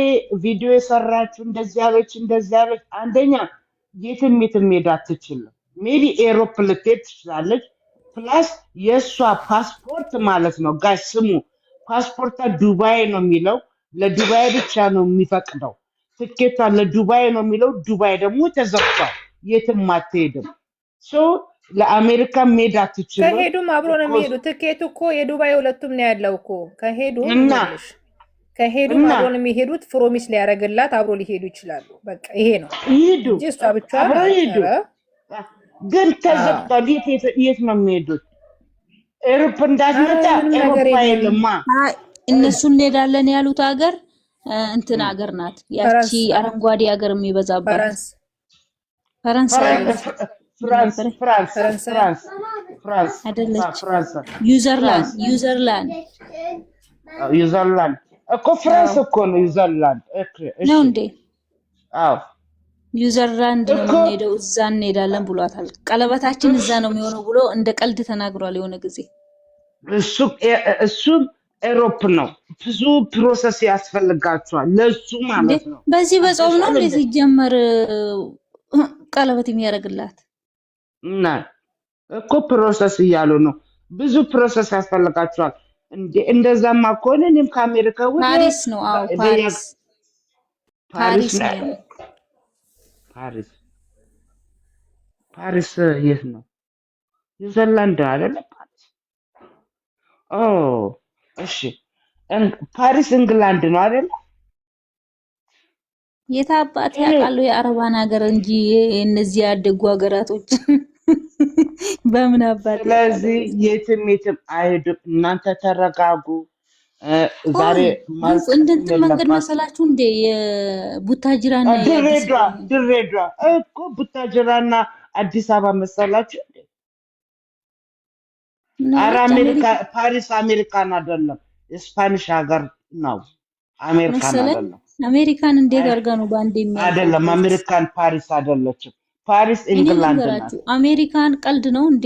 ቪዲዮ የሰራችሁ እንደዚህ ያለች አንደኛ የትም ሄዳ አትችልም ሜቢ ኤሮፕ ልትሄድ ትችላለች ፕላስ የእሷ ፓስፖርት ማለት ነው ጋሽ ስሙ ፓስፖርቷ ዱባይ ነው የሚለው ለዱባይ ብቻ ነው የሚፈቅደው ትኬቷ ለዱባይ ነው የሚለው ዱባይ ደግሞ ተዘግቷል የትም አትሄድም ሶ ለአሜሪካ ሜዳ አትችልም ከሄዱም አብሮ ነው የሚሄዱ ትኬቱ እኮ የዱባይ ሁለቱም ነው ያለው እኮ ከሄዱ አብሮ ነው የሚሄዱት ፕሮሚስ ሊያረግላት አብሮ ሊሄዱ ይችላሉ በቃ ይሄ ነው ይሄዱ እሷ ብቻ ግን ተዘግቷል የት ነው የሚሄዱት ኤሮፕ እንዳትመጣ ኤሮፕ አይልማ እነሱ እንሄዳለን ያሉት ሀገር እንትን ሀገር ናት ያቺ አረንጓዴ ሀገር የሚበዛባት ፈረንሳይ ፍራንስ አይደለች ዩዘርላንድ እኮ ፍራንስ እኮ ነው ዩዘርላንድ ነው እንዴ አዎ ዩዘርላንድ ነው የምንሄደው እዛ እንሄዳለን ብሏታል ቀለበታችን እዛ ነው የሚሆነው ብሎ እንደ ቀልድ ተናግሯል የሆነ ጊዜ እሱ ኤሮፕ ነው ብዙ ፕሮሰስ ያስፈልጋቸዋል ለሱ ማለት ነው በዚህ በጾም ነው ለዚህ ጀመር ቀለበት የሚያረግላት እና እኮ ፕሮሰስ እያሉ ነው ብዙ ፕሮሰስ ያስፈልጋቸዋል እንዴ እንደዛማ ከሆነ እኔም ከአሜሪካ ወደ ፓሪስ ነው። አዎ ፓሪስ ፓሪስ ነው ነው። ያለው። ፓሪስ ፓሪስ የት ነው? ስዊዘርላንድ አይደለ? ፓሪስ ኦ እሺ። ፓሪስ እንግላንድ ነው አይደለ? የታባት ያውቃሉ የአረባን ሀገር እንጂ እነዚህ ያደጉ ሀገራቶች በምን አባት። ስለዚህ የትም አይሄዱም። እናንተ ተረጋጉ። ዛሬ እንትን መንገድ መሰላችሁ እንደ የቡታጅራና ድሬዳዋ እኮ ቡታጅራና አዲስ አበባ መሰላችሁ እንዴ? ኧረ ፓሪስ አሜሪካን አይደለም፣ ስፓኒሽ ሀገር ነው። አሜሪካን አይደለም። አሜሪካን እንዴት አድርጋ ነው ባንዴ የሚያደርገው? አይደለም አሜሪካን ፓሪስ አይደለችም። ፓሪስ እንግላንድ ናት። አሜሪካን ቀልድ ነው እንዴ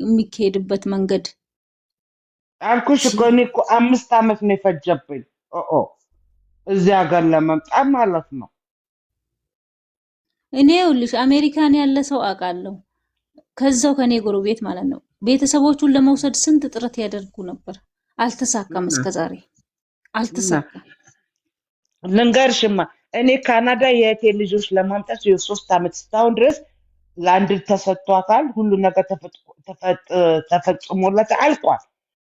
የሚካሄድበት መንገድ? አልኩሽ እኮ እኔ እኮ 5 ዓመት ነው የፈጀብኝ እዚህ ሀገር ለመምጣት ማለት ነው። እኔ ይኸውልሽ አሜሪካን ያለ ሰው አውቃለሁ፣ ከዛው ከኔ ጎረቤት ማለት ነው። ቤተሰቦቹን ለመውሰድ ስንት ጥረት ያደርጉ ነበር፣ አልተሳካም። እስከዛሬ አልተሳካም። ልንገርሽማ እኔ ካናዳ የእህቴ ልጆች ለማምጣት የ3 ዓመት እስካሁን ድረስ ለአንድ ተሰጥቷታል። ሁሉ ነገር ተፈጽሞላት አልቋል።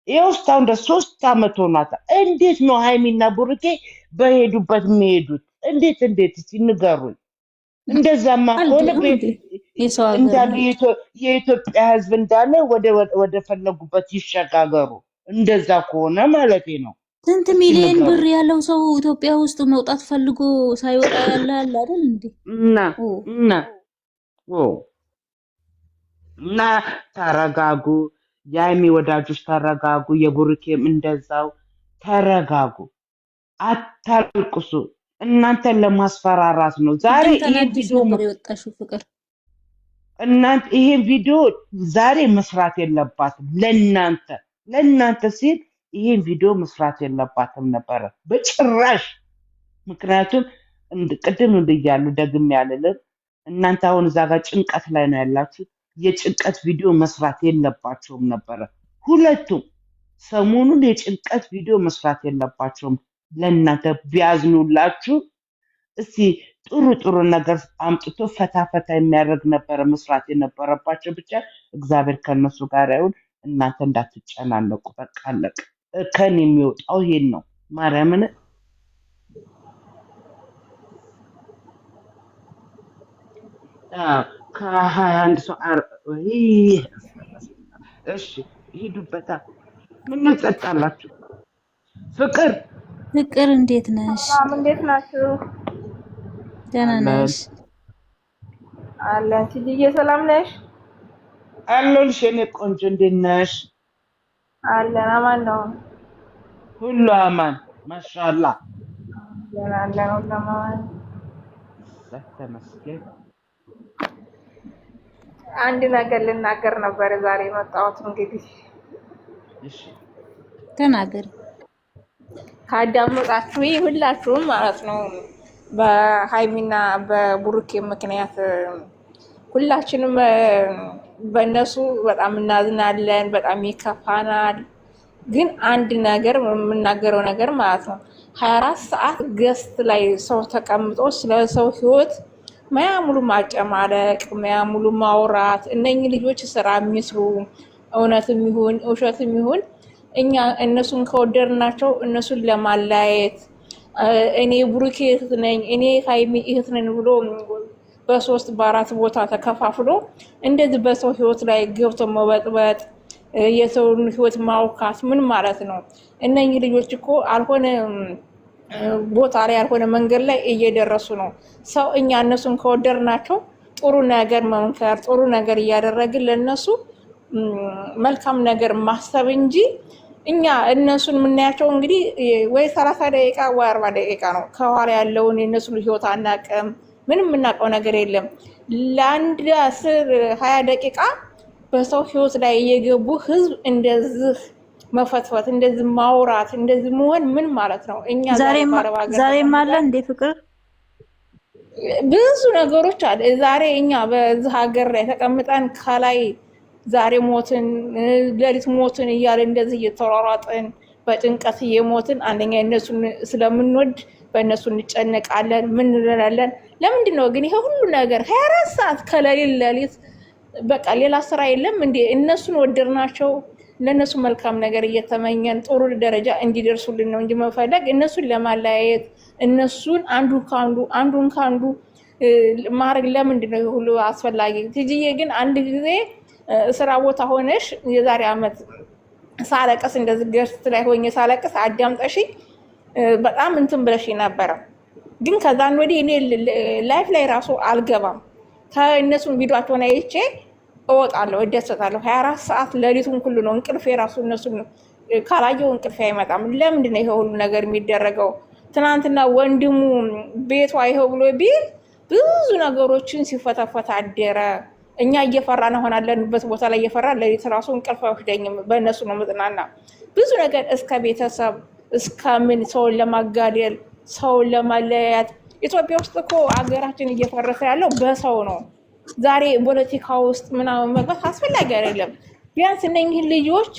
ይኸው እስካሁን ድረስ 3 ዓመት ሆኗታል። እንዴት ነው ሃይሚና ቡርኬ በሄዱበት የሚሄዱት? እንዴት እስኪ ንገሩኝ። እንደዛማ ከሆነ እንዳለ የኢትዮጵያ ሕዝብ እንዳለ ወደ ፈለጉበት ይሸጋገሩ። እንደዛ ከሆነ ማለት ነው። ስንት ሚሊዮን ብር ያለው ሰው ኢትዮጵያ ውስጥ መውጣት ፈልጎ ሳይወጣ ያለ አይደል እንዴ? እና ተረጋጉ። የሃይሚ ወዳጆች ተረጋጉ። የቡርኬም እንደዛው ተረጋጉ። አታልቅሱ። እናንተን ለማስፈራራት ነው ዛሬ ይሄን ቪዲዮ የወጣሽው ፍቅር። ይሄን ቪዲዮ ዛሬ መስራት የለባትም ለእናንተ ሲል ይሄን ቪዲዮ መስራት የለባትም ነበረ በጭራሽ። ምክንያቱም ቅድም ብያለሁ ደግሜ ያለልን እናንተ አሁን እዛ ጋር ጭንቀት ላይ ነው ያላችሁ። የጭንቀት ቪዲዮ መስራት የለባቸውም ነበረ ሁለቱም። ሰሞኑን የጭንቀት ቪዲዮ መስራት የለባቸውም። ለእናንተ ቢያዝኑላችሁ እስቲ ጥሩ ነገር አምጥቶ ፈታ የሚያደርግ ነበረ መስራት የነበረባቸው። ብቻ እግዚአብሔር ከነሱ ጋር ይሁን። እናንተ እንዳትጨናነቁ። በቃ አለቀ። ከኔ የሚወጣው ይሄን ነው። ማርያምን ከ21 ሰው እሺ ሂዱበታ። ምን እንጠጣላችሁ? ፍቅር እንዴት ነሽ? እንዴት ናችሁ? ደህና ነሽ? አለን። ትጂዬ ሰላም ነሽ? አለሁልሽ የኔ ቆንጆ። እንዴት ነሽ? አለን። አማን ነው ሁሉ አማን ማሻአላ። አለን አማን ተመስገን። አንድ ነገር ልናገር ነበር ዛሬ የመጣሁት። እንግዲህ እሺ ተናገር። ካዳመጣችሁ ሁላችሁም ማለት ነው በሃይሚና በቡሩኬ ምክንያት ሁላችንም በእነሱ በጣም እናዝናለን፣ በጣም ይከፋናል። ግን አንድ ነገር የምናገረው ነገር ማለት ነው 24 ሰዓት ገስት ላይ ሰው ተቀምጦ ስለ ሰው ህይወት ሙሉ ማጨማለቅ፣ ሙሉ ማውራት። እነኚህ ልጆች ስራ የሚስሩ እውነትም ይሁን ውሸትም ይሁን እኛ እነሱን ከወደድናቸው እነሱን ለማላየት እኔ ቡሩኬ እህት ነኝ እኔ ሃይሚ እህት ነኝ ብሎ በ3 በ4 ቦታ ተከፋፍሎ እንደዚህ በሰው ህይወት ላይ ገብቶ መበጥበጥ፣ የሰውን ህይወት ማውካት ምን ማለት ነው? እነኚህ ልጆች እኮ አልሆነ ቦታ ላይ ያልሆነ መንገድ ላይ እየደረሱ ነው። ሰው እኛ እነሱን ከወደድናቸው ጥሩ ነገር መምከር፣ ጥሩ ነገር እያደረግን ለነሱ መልካም ነገር ማሰብ እንጂ እኛ እነሱን የምናያቸው እንግዲህ ወይ 30 ደቂቃ ወይ 40 ደቂቃ ነው። ከኋላ ያለውን የነሱን ህይወት አናውቅም። ምንም የምናውቀው ነገር የለም። ለአንድ 10-20 ደቂቃ በሰው ህይወት ላይ እየገቡ ህዝብ እንደዚህ መፈትፈት፣ እንደዚህ ማውራት፣ እንደዚህ መሆን ምን ማለት ነው? እኛ ዛሬም አለ እንደ ፍቅር ብዙ ነገሮች አለ። ዛሬ እኛ በዚህ ሀገር ላይ ተቀምጠን ከላይ ዛሬ ሞትን ሌሊት ሞትን እያለ እንደዚህ እየተሯሯጥን በጭንቀት እየሞትን አንደኛ እነሱን ስለምንወድ በእነሱ እንጨነቃለን። ምን እንላለን? ለምንድን ነው ግን ይሄ ሁሉ ነገር 24 ሰዓት ከሌሊት በቃ ሌላ ስራ የለም እንዴ? እነሱን ወደድናቸው፣ ለእነሱ መልካም ነገር እየተመኘን ጥሩ ደረጃ እንዲደርሱልን ነው እንጂ መፈለግ እነሱን ለማለያየት እነሱን አንዱን ከአንዱ ማድረግ ለምንድን ነው ሁሉ አስፈላጊ? ትጅዬ ግን አንድ ጊዜ ስራ ቦታ ሆነሽ የዛሬ ዓመት ሳለቀስ እንደዚህ ገስት ላይ ሆኜ ሳለቀስ አዳምጠሽኝ በጣም እንትን ብለሽ ነበረ። ግን ከዛን ወዲህ እኔ ላይፍ ላይ ራሱ አልገባም። ከእነሱን ቪዲዮአቸውን አይቼ እወጣለሁ፣ እደሰታለሁ። 24 ሰዓት ሌሊቱን ሁሉ ነው እንቅልፌ ራሱ እነሱን ካላየው እንቅልፌ አይመጣም። ለምንድን ነው ይሄ ሁሉ ነገር የሚደረገው? ትናንትና ወንድሙ ቤቷ ይሄው ብሎ ቢል ብዙ ነገሮችን ሲፈተፈት አደረ። እኛ እየፈራን ሆናለንበት ቦታ ላይ እየፈራን ሌሊት ራሱ እንቅልፍ አይወስደኝም። በእነሱ ነው መጽናና ብዙ ነገር እስከ ቤተሰብ እስከምን ሰውን ለማጋደል ሰውን ለማለያየት። ኢትዮጵያ ውስጥ እኮ አገራችን እየፈረሰ ያለው በሰው ነው። ዛሬ ፖለቲካ ውስጥ ምናምን መግባት አስፈላጊ አይደለም። ቢያንስ እነኝህ ልጆች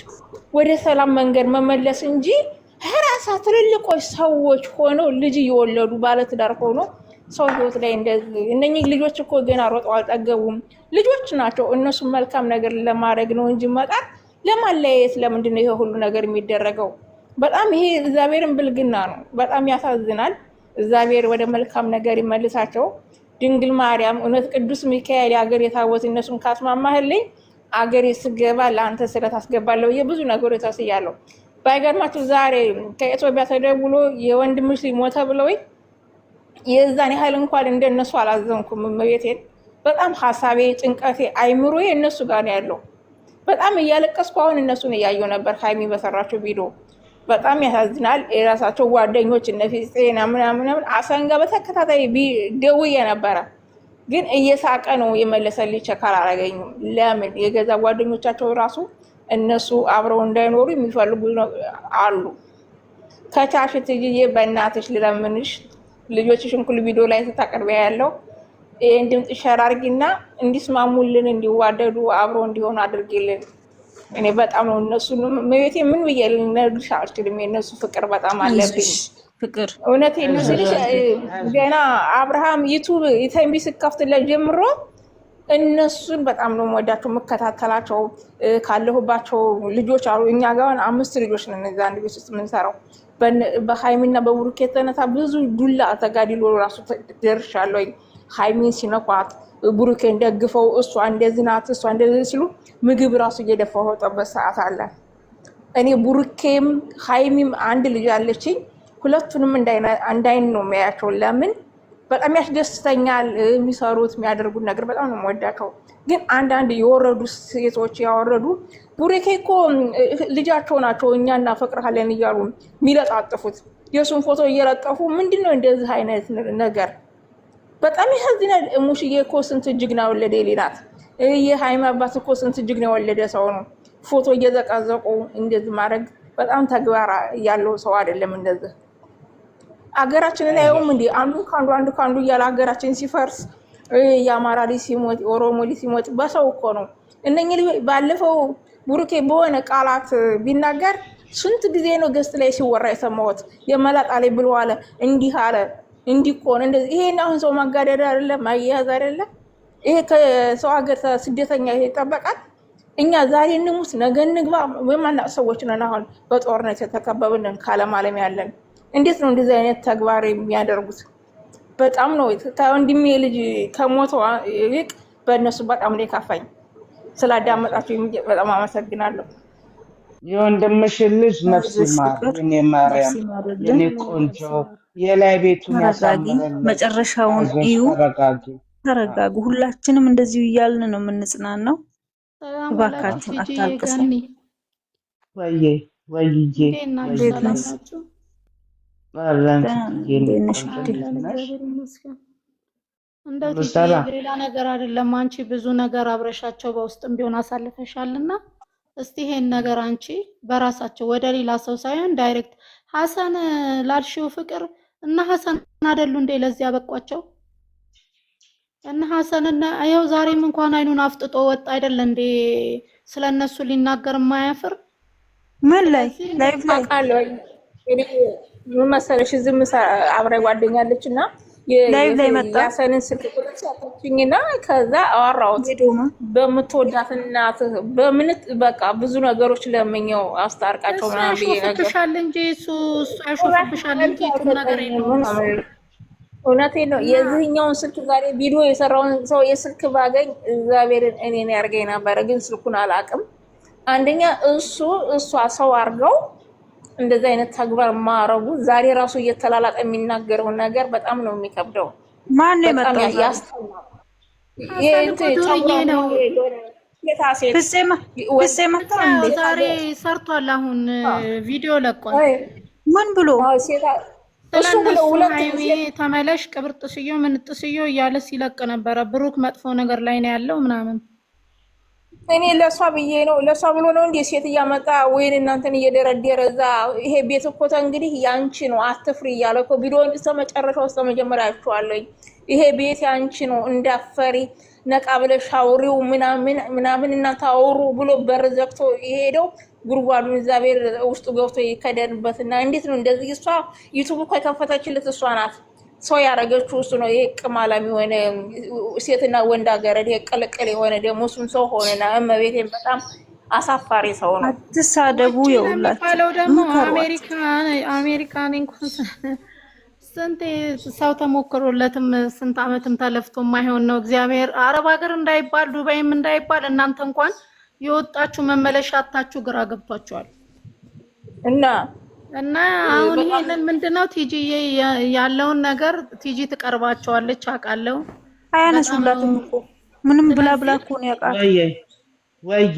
ወደ ሰላም መንገድ መመለስ እንጂ ራሳ ትልልቆች ሰዎች ሆነው ልጅ እየወለዱ ባለትዳር ሆኖ ሰው ህይወት ላይ እንደዚህ እነኝህ ልጆች እኮ ገና ሮጠው አልጠገቡም። ልጆች ናቸው። እነሱ መልካም ነገር ለማድረግ ነው እንጂ መጣር ለማለያየት ለምንድን ነው ይሄ ሁሉ ነገር የሚደረገው? በጣም ይሄ እግዚአብሔርን ብልግና ነው። በጣም ያሳዝናል። እግዚአብሔር ወደ መልካም ነገር ይመልሳቸው። ድንግል ማርያም እውነት ቅዱስ ሚካኤል የአገር የታወት እነሱን ካስማማህልኝ አገሬ ስገባ ለአንተ ስለታስገባለሁ የብዙ ነገሮች ታስያለሁ። ባይገርማችሁ ዛሬ ከኢትዮጵያ ተደውሎ የወንድምሽ ሞተ ብለውኝ የዛን ያህል እንኳን እንደነሱ አላዘንኩም። እመቤቴን በጣም ሀሳቤ፣ ጭንቀቴ፣ አይምሮዬ እነሱ ጋር ነው ያለው። በጣም እያለቀስኩ አሁን እነሱን እያየሁ ነበር። ሀይሚ በሰራቸው ቪዲዮ በጣም ያሳዝናል። የራሳቸው ጓደኞች እነ ፊስጤና ምናምን አሰንጋ በተከታታይ ደውዬ ነበረ፣ ግን እየሳቀ ነው የመለሰልኝ። ቸካል አላገኙም። ለምን? የገዛ ጓደኞቻቸው ራሱ እነሱ አብረው እንዳይኖሩ የሚፈልጉ አሉ። ከቻሽ ትይዬ በእናትሽ ልለምንሽ ልጆችሽን ሁሉ ቪዲዮ ላይ ስታቀርቢያ ያለው ይሄን ድምጽ ሸር አድርጊና እንዲስማሙልን፣ እንዲዋደዱ፣ አብረው እንዲሆኑ አድርጊልን። እኔ በጣም ነው እነሱን መቤቴ ምን ብዬ ልነግርሽ አልችልም። የእነሱ ፍቅር በጣም አለብኝ። ፍቅር እውነቴን ነው ስልሽ ገና አብርሃም ዩቱብ ኢቲቪ ስከፍትለት ጀምሮ እነሱን በጣም ነው የምወዳቸው፣ የምከታተላቸው። ካለሁባቸው ልጆች አሉ። እኛ ጋር 5 ልጆች ነን እዛ አንድ ቤት ውስጥ የምንሰራው። በሃይሚና በብሩኬ የተነሳ ብዙ ዱላ ተጋድሎ ራሱ ደርሻለሁ። ሃይሚን ሲነኳት ብሩኬን ደግፈው እሷ እንደዚህ ናት እሷ እንደዚህ ሲሉ ምግብ ራሱ እየደፋሁ ወጣበት ሰዓት አለ። እኔ ብሩኬም ሃይሚም አንድ ልጅ አለችኝ። ሁለቱንም እንዳይን ነው የሚያያቸው። ለምን? በጣም ያስደስተኛል። የሚሰሩት የሚያደርጉት ነገር በጣም ነው የምወዳቸው። ግን አንዳንድ የወረዱ ሴቶች ያወረዱ ቡሬኬ እኮ ልጃቸው ናቸው እኛ እናፈቅርሃለን እያሉ የሚለጣጥፉት የእሱን ፎቶ እየለጠፉ ምንድነው እንደዚህ አይነት ነገር? በጣም ያሳዝናል። ሙሽዬ እኮ ስንት ጀግና ወለደ ሌላት። የሃይማ አባት እኮ ስንት ጀግና የወለደ ሰው ነው። ፎቶ እየዘቀዘቁ እንደዚህ ማድረግ በጣም ተግባር ያለው ሰው አይደለም። እንደዚህ አገራችንን አይውም እንዴ? አንዱ ካንዱ እያለ ሀገራችን ሲፈርስ የአማራ ልጅ ሲሞት የኦሮሞ ልጅ ሲሞት በሰው እኮ ነው። እነኚህ ልጅ ባለፈው ቡሩኬ በሆነ ቃላት ቢናገር ስንት ጊዜ ነው ገስት ላይ ሲወራ የሰማሁት። የመላጣ ላይ ብሎ አለ እንዲህ አለ እንዲህ እኮ ነው እንደዚህ። ይሄን አሁን ሰው ማጋደድ አይደለም ማያያዝ አይደለም። ይሄ ከሰው ሀገር ስደተኛ ይጠበቃል። እኛ ዛሬ እንሙት ነገ እንግባ በማናቅ ሰዎች ነን። አሁን በጦርነት የተከበብን ካለም ዓለም ያለን እንዴት ነው እንደዚህ አይነት ተግባር የሚያደርጉት? በጣም ነው ከወንድሜ ልጅ ከሞተው ይልቅ በእነሱ በጣም ነው የከፋኝ። ስላዳመጣችሁ በጣም አመሰግናለሁ። የወንድምሽን ልጅ ነፍስ ይማር የኔ ማርያም፣ የኔ ቆንጆ የላይ ቤቱን ያሳምረን። መጨረሻውን እዩ። ተረጋጉ። ሁላችንም እንደዚሁ እያልን ነው የምንጽናናው። እባካችሁ አታልቅሱ። ወይዬ እንደው ሌላ ነገር አይደለም። አንቺ ብዙ ነገር አብረሻቸው በውስጥም ቢሆን አሳልፈሻልና እስቲ ይሄን ነገር አንቺ በራሳቸው ወደ ሌላ ሰው ሳይሆን ዳይሬክት ሐሰን ላልሽው ፍቅር እና ሐሰን አይደሉ እንዴ ለዚህ ያበቋቸው? እና ሐሰንና አየው ዛሬም እንኳን አይኑን አፍጥጦ ወጣ አይደል እንዴ? ስለነሱ ሊናገር የማያፍር ምን ላይ ላይቭ ላይ አቃለው እኔ ምን መሰለሽ ዝም አብረ ጓደኛለች እና ላይቭ ላይ መጣ ያሰንን ስልክ ቁጥር ሰጠችኝና ከዛ አወራሁት በምትወዳት እናት በምንት በቃ ብዙ ነገሮች ለምኘው አስታርቃቸው ምናምን ብዬ ነገር ያሾፍብሻል እንጂ እሱ ያሾፍብሻል እንጂ ቁም ነገር የለውም። እውነቴን ነው። የዚህኛውን ስልክ ዛሬ ቪዲዮ የሰራውን ሰው የስልክ ባገኝ እግዚአብሔርን እኔን ያርገኝ ነበር፣ ግን ስልኩን አላውቅም። አንደኛ እሷ ሰው አድርገው እንደዚህ አይነት ተግባር ማረጉ ዛሬ ራሱ እየተላላጠ የሚናገረው ነገር በጣም ነው የሚከብደው። ማን ነው የመጣው? ያስተማው ይሄ ነው ፍሴማ ዛሬ ሰርቷል። አሁን ቪዲዮ ለቋል። ምን ብሎ እሱ ብሎ ሁለት ጊዜ ተመለሽ ቅብር ጥስዮ ምን ጥስዮ እያለ ሲለቅ ነበረ። ብሩክ መጥፎ ነገር ላይ ነው ያለው ምናምን። እኔ ለሷ ብዬ ነው ለሷ ብሎ ነው እንዴ ሴት እያመጣ ወይን እናንተን እየደረደረ እዛ ይሄ ቤት እኮ እንግዲህ ያንቺ ነው አትፍሪ እያለ እኮ ቪዲዮውን እስከመጨረሻው እስከመጀመሪያ አይቼዋለሁ። ይሄ ቤት ያንቺ ነው እንዳፈሪ ነቃ ብለሽ አውሪው ምናምን እናንተ አውሩ ብሎ በር ዘግቶ የሄደው ጉርጓዱን እግዚአብሔር ውስጡ ገብቶ ይከደንበትና እንዴት ነው እንደዚህ? እሷ ዩቲዩብ እኮ የከፈተችለት እሷ ናት። ሰው ያረገችው እሱ ነው። ይሄ ቅማላም የሆነ ሴትና ወንድ አገረድ የቀለቀለ የሆነ ደግሞ እሱም ሰው ሆነና እመቤቴን በጣም አሳፋሪ ሰው ነው። አትሳደቡ። ይውላችሁ ደግሞ አሜሪካን እንኳን ስንት ሰው ተሞክሮለትም ስንት አመትም ተለፍቶ የማይሆን ነው። እግዚአብሔር አረብ ሀገር እንዳይባል ዱባይም እንዳይባል እናንተ እንኳን የወጣችሁ መመለሻ አጣችሁ ግራ ገብቷችኋል። እና አሁን ይሄንን ምንድነው ቲጂ ያለውን ነገር ቲጂ ትቀርባቸዋለች አውቃለሁ። አያነሱላትም እኮ ምንም ብላ እኮ ነው ያውቃል። ወይዬ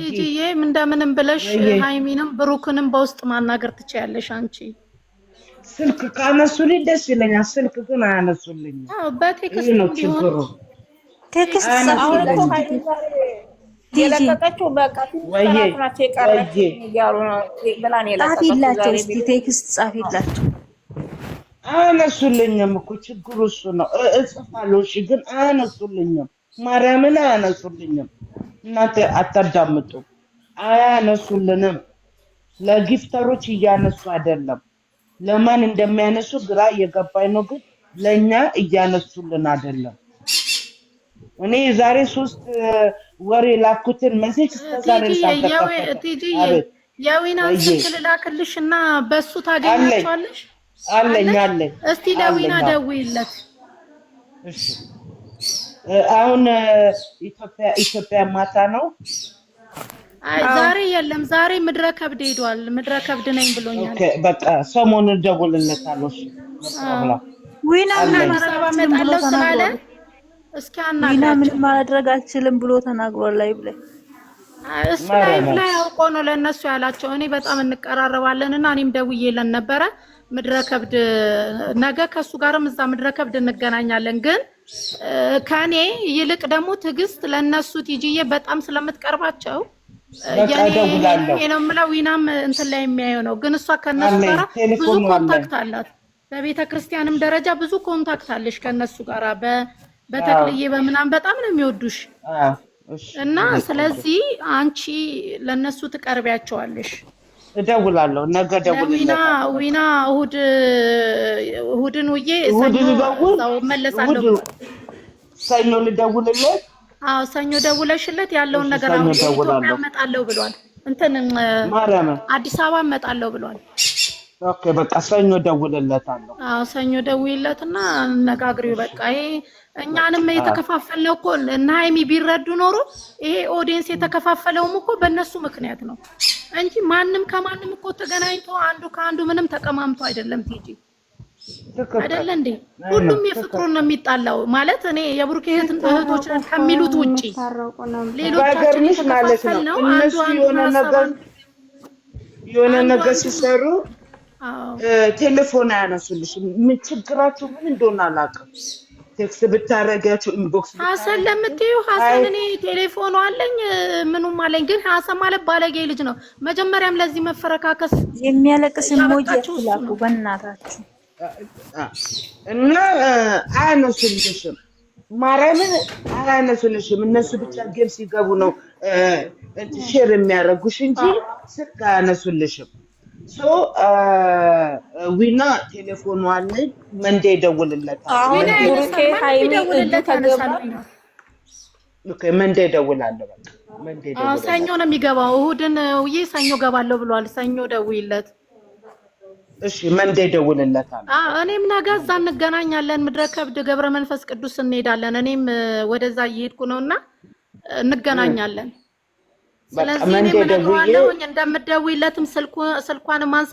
ቲጂዬ እንደምንም ብለሽ ሃይሚንም ብሩክንም በውስጥ ማናገር ትችያለሽ አንቺ። ስልክ ካነሱልኝ ደስ ይለኛል። ስልክ ግን አያነሱልኝም። አዎ በቴክስት ቢሆን ቴክስት የለቀቀችው በቃ ትንሽ ቀረች ይያሉ ነው ብላን ጻፊላቸው እስቲ ቴክስት ጻፊላቸው። አያነሱልኝም እኮ ችግሩ እሱ ነው። እጽፋለሁ እሺ፣ ግን አያነሱልኝም። ማርያምን አያነሱልኝም። እናንተ አታዳምጡ። አያነሱልንም። ለጊፍተሮች እያነሱ አይደለም። ለማን እንደሚያነሱ ግራ እየገባኝ ነው፣ ግን ለኛ እያነሱልን አይደለም። እኔ ዛሬ 3 ወር የላኩትን ሜሴጅ ተዛሬ የዊናን ስልክ ልላክልሽና በሱ ታገኛቸዋለሽ። አለኝ እስቲ ለዊና ደውይለት። እሺ አሁን ኢትዮጵያ ማታ ነው። አይ ዛሬ የለም። ዛሬ ምድረ ከብድ ሄዷል። ምድረ ከብድ ነኝ ብሎኛል። ኦኬ በቃ ሰሞኑን ደውልለታለሁ። ዊና መጣለው ስላለ እስኪ ዊና ምን ማድረግ አልችልም ብሎ ተናግሯል። ላይ ብለ እሱ ላይ አውቆ ነው ለነሱ ያላቸው። እኔ በጣም እንቀራረባለንና እኔም ደውዬለን ነበረ። ምድረ ከብድ ነገ ከሱ ጋርም እዛ ምድረ ከብድ እንገናኛለን። ግን ከኔ ይልቅ ደግሞ ትዕግስት ለነሱ ቲጂዬ በጣም ስለምትቀርባቸው የኔ ነው የምለው። ዊናም እንትን ላይ የሚያየው ነው። ግን እሷ ከነሱ ጋር ብዙ ኮንታክት አላት። በቤተ ክርስቲያንም ደረጃ ብዙ ኮንታክት አለሽ ከነሱ ጋር በተክልዬ በምናም በጣም ነው የሚወዱሽ። እና ስለዚህ አንቺ ለነሱ ትቀርቢያቸዋለሽ። እደውላለሁ። ነገ ደውልልኝ። ዊና እሑድን ውዬ ሰኞ መለሳለሁ። ሰኞ ልደውልለት። አዎ ሰኞ ደውለሽለት ያለውን ነገር አሁን ኢትዮጵያ እመጣለሁ ብሏል። እንትን አዲስ አበባ እመጣለሁ ብሏል። ኦኬ በቃ ሰኞ ደውልለታለሁ። አዎ ሰኞ ደውይለትና ነጋግሪው። በቃ ይሄ እኛንም የተከፋፈልነው እኮ እና ሃይሚ ቢረዱ ኖሮ ይሄ ኦዲየንስ የተከፋፈለውም እኮ በእነሱ ምክንያት ነው እንጂ ማንም ከማንም እኮ ተገናኝቶ አንዱ ከአንዱ ምንም ተቀማምቶ አይደለም። ቲጂ አይደለ እንዴ? ሁሉም የፍቅሩን ነው የሚጣላው። ማለት እኔ የብሩክ እህቶች ከሚሉት ውጪ ሌሎቻችን የተከፋፈልነው አንዱ የሆነ ነገር ሲሰሩ ቴሌፎን አያነሱልሽም። ምን ችግራችሁ ምን እንደሆነ አላውቅም። ቴክስት ብታረጋችሁ ኢንቦክስ ሐሰን ለምትዩ ሐሰን እኔ ቴሌፎኑ አለኝ ምኑም አለኝ። ግን ሐሰን ማለት ባለጌ ልጅ ነው። መጀመሪያም ለዚህ መፈረካከስ የሚያለቅስ ሞጂ ያስላኩ በእናታችሁ እና አያነሱልሽም። ማርያምን አያነሱልሽም። እነሱ ብቻ ጌም ሲገቡ ነው ሼር የሚያደርጉሽ እንጂ ስልክ አያነሱልሽም። ሶ ዊና ቴሌፎኑ አለኝ መንዴ ደውልለታለሁ። ብሩኬ ሃይሚ ተገባ ኦኬ መንዴ ደውላለሁ። በቃ መንዴ ደውላለሁ። ሰኞ ነው የሚገባው። እሑድን ውዬ ሰኞ ገባለሁ ብሏል። ሰኞ ደውይለት። እሺ መንዴ ደውልለታለሁ። እኔም ነገ እዛ እንገናኛለን። ምድረ ከብድ ገብረ መንፈስ ቅዱስ እንሄዳለን። እኔም ወደዛ እየሄድኩ ነውና እንገናኛለን። ስለዚህ እኔ ምን እንደምደውይለትም ስልኳን ማንሳት